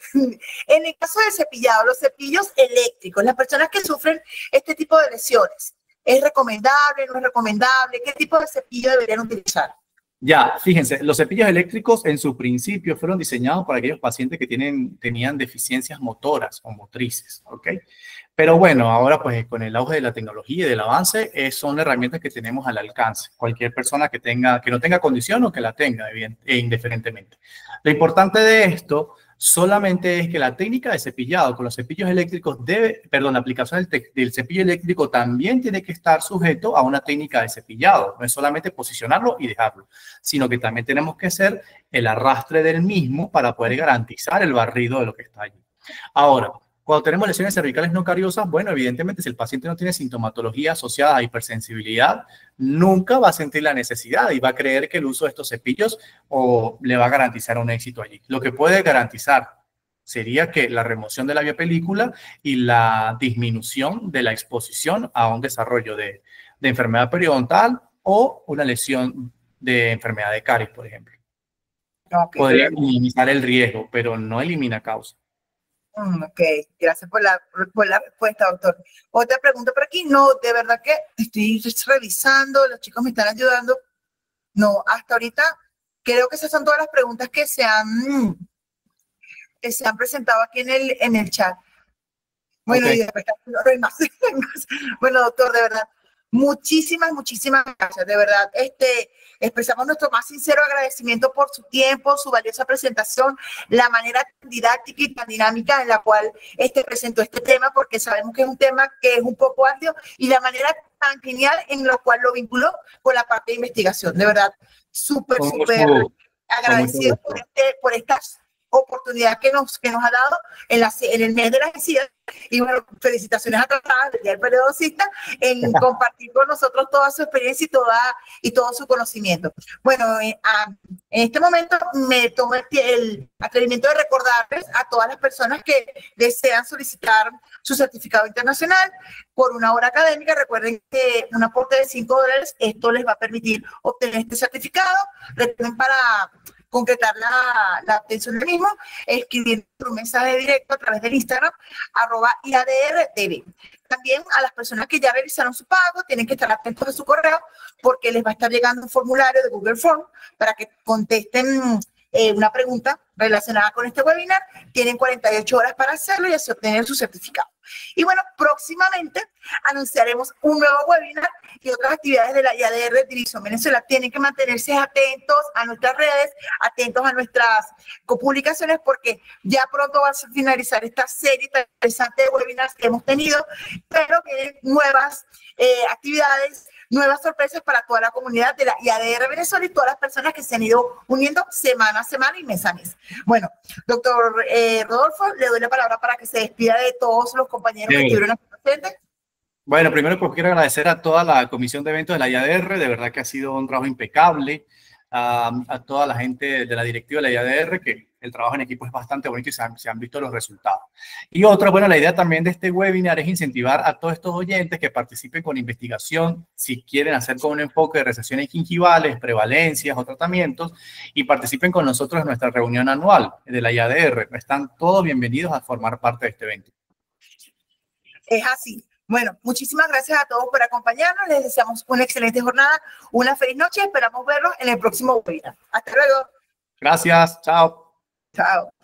En el caso del cepillado, los cepillos eléctricos, las personas que sufren este tipo de lesiones, ¿es recomendable, no es recomendable? ¿Qué tipo de cepillo deberían utilizar? Ya, fíjense, los cepillos eléctricos en su principio fueron diseñados para aquellos pacientes que tenían deficiencias motoras o motrices, ¿ok? Pero bueno, ahora pues con el auge de la tecnología y del avance, son herramientas que tenemos al alcance. Cualquier persona que no tenga condición o que la tenga, indiferentemente. Lo importante de esto solamente es que la técnica de cepillado con los cepillos eléctricos la aplicación del cepillo eléctrico también tiene que estar sujeto a una técnica de cepillado. No es solamente posicionarlo y dejarlo, sino que también tenemos que hacer el arrastre del mismo para poder garantizar el barrido de lo que está allí. Ahora, cuando tenemos lesiones cervicales no cariosas, bueno, evidentemente si el paciente no tiene sintomatología asociada a hipersensibilidad, nunca va a sentir la necesidad y va a creer que el uso de estos cepillos le va a garantizar un éxito allí. Lo que puede garantizar sería que la remoción de la biopelícula y la disminución de la exposición a un desarrollo de enfermedad periodontal o una lesión de enfermedad de caries, por ejemplo. Okay. Podría minimizar el riesgo, pero no elimina causa. Ok, gracias por la respuesta, doctor. Otra pregunta por aquí. No, de verdad que estoy revisando, los chicos me están ayudando. No, hasta ahorita creo que esas son todas las preguntas que se han presentado aquí en el chat. Bueno, okay. Y después no hay más. Bueno, doctor, de verdad, muchísimas gracias. De verdad, expresamos nuestro más sincero agradecimiento por su tiempo, su valiosa presentación, la manera tan didáctica y tan dinámica en la cual presentó este tema, porque sabemos que es un tema que es un poco amplio, y la manera tan genial en la cual lo vinculó con la parte de investigación. De verdad, súper agradecido por estas oportunidad que nos ha dado en el mes de las encías. Y bueno, felicitaciones a todas del Día del Periodoncista en compartir con nosotros toda su experiencia y todo su conocimiento. Bueno, en este momento me tomo el atrevimiento de recordarles a todas las personas que desean solicitar su certificado internacional por una hora académica. Recuerden que un aporte de $5, esto les va a permitir obtener este certificado. Recuerden concretar la obtención del mismo, escribiendo un mensaje directo a través del Instagram, @IADRTV. También a las personas que ya realizaron su pago, tienen que estar atentos a su correo, porque les va a estar llegando un formulario de Google Form para que contesten una pregunta relacionada con este webinar. Tienen 48 horas para hacerlo y así obtener su certificado. Y bueno, próximamente anunciaremos un nuevo webinar y otras actividades de la IADR División Venezuela. Tienen que mantenerse atentos a nuestras redes, atentos a nuestras copublicaciones, porque ya pronto va a finalizar esta serie tan interesante de webinars que hemos tenido, pero vienen nuevas actividades, nuevas sorpresas para toda la comunidad de la IADR Venezuela y todas las personas que se han ido uniendo semana a semana y mes a mes. Bueno, doctor Rodolfo, le doy la palabra para que se despida de todos los compañeros que estuvieron aquí presentes. Bueno, primero pues quiero agradecer a toda la comisión de eventos de la IADR, de verdad que ha sido un trabajo impecable, a toda la gente de la directiva de la IADR, que el trabajo en equipo es bastante bonito y se han visto los resultados. Y otra, bueno, la idea también de este webinar es incentivar a todos estos oyentes que participen con investigación, si quieren hacer con un enfoque de recesiones gingivales, prevalencias o tratamientos, y participen con nosotros en nuestra reunión anual de la IADR. Están todos bienvenidos a formar parte de este evento. Es así. Bueno, muchísimas gracias a todos por acompañarnos. Les deseamos una excelente jornada, una feliz noche. Esperamos verlos en el próximo webinar. Hasta luego. Gracias. Chao. Chao.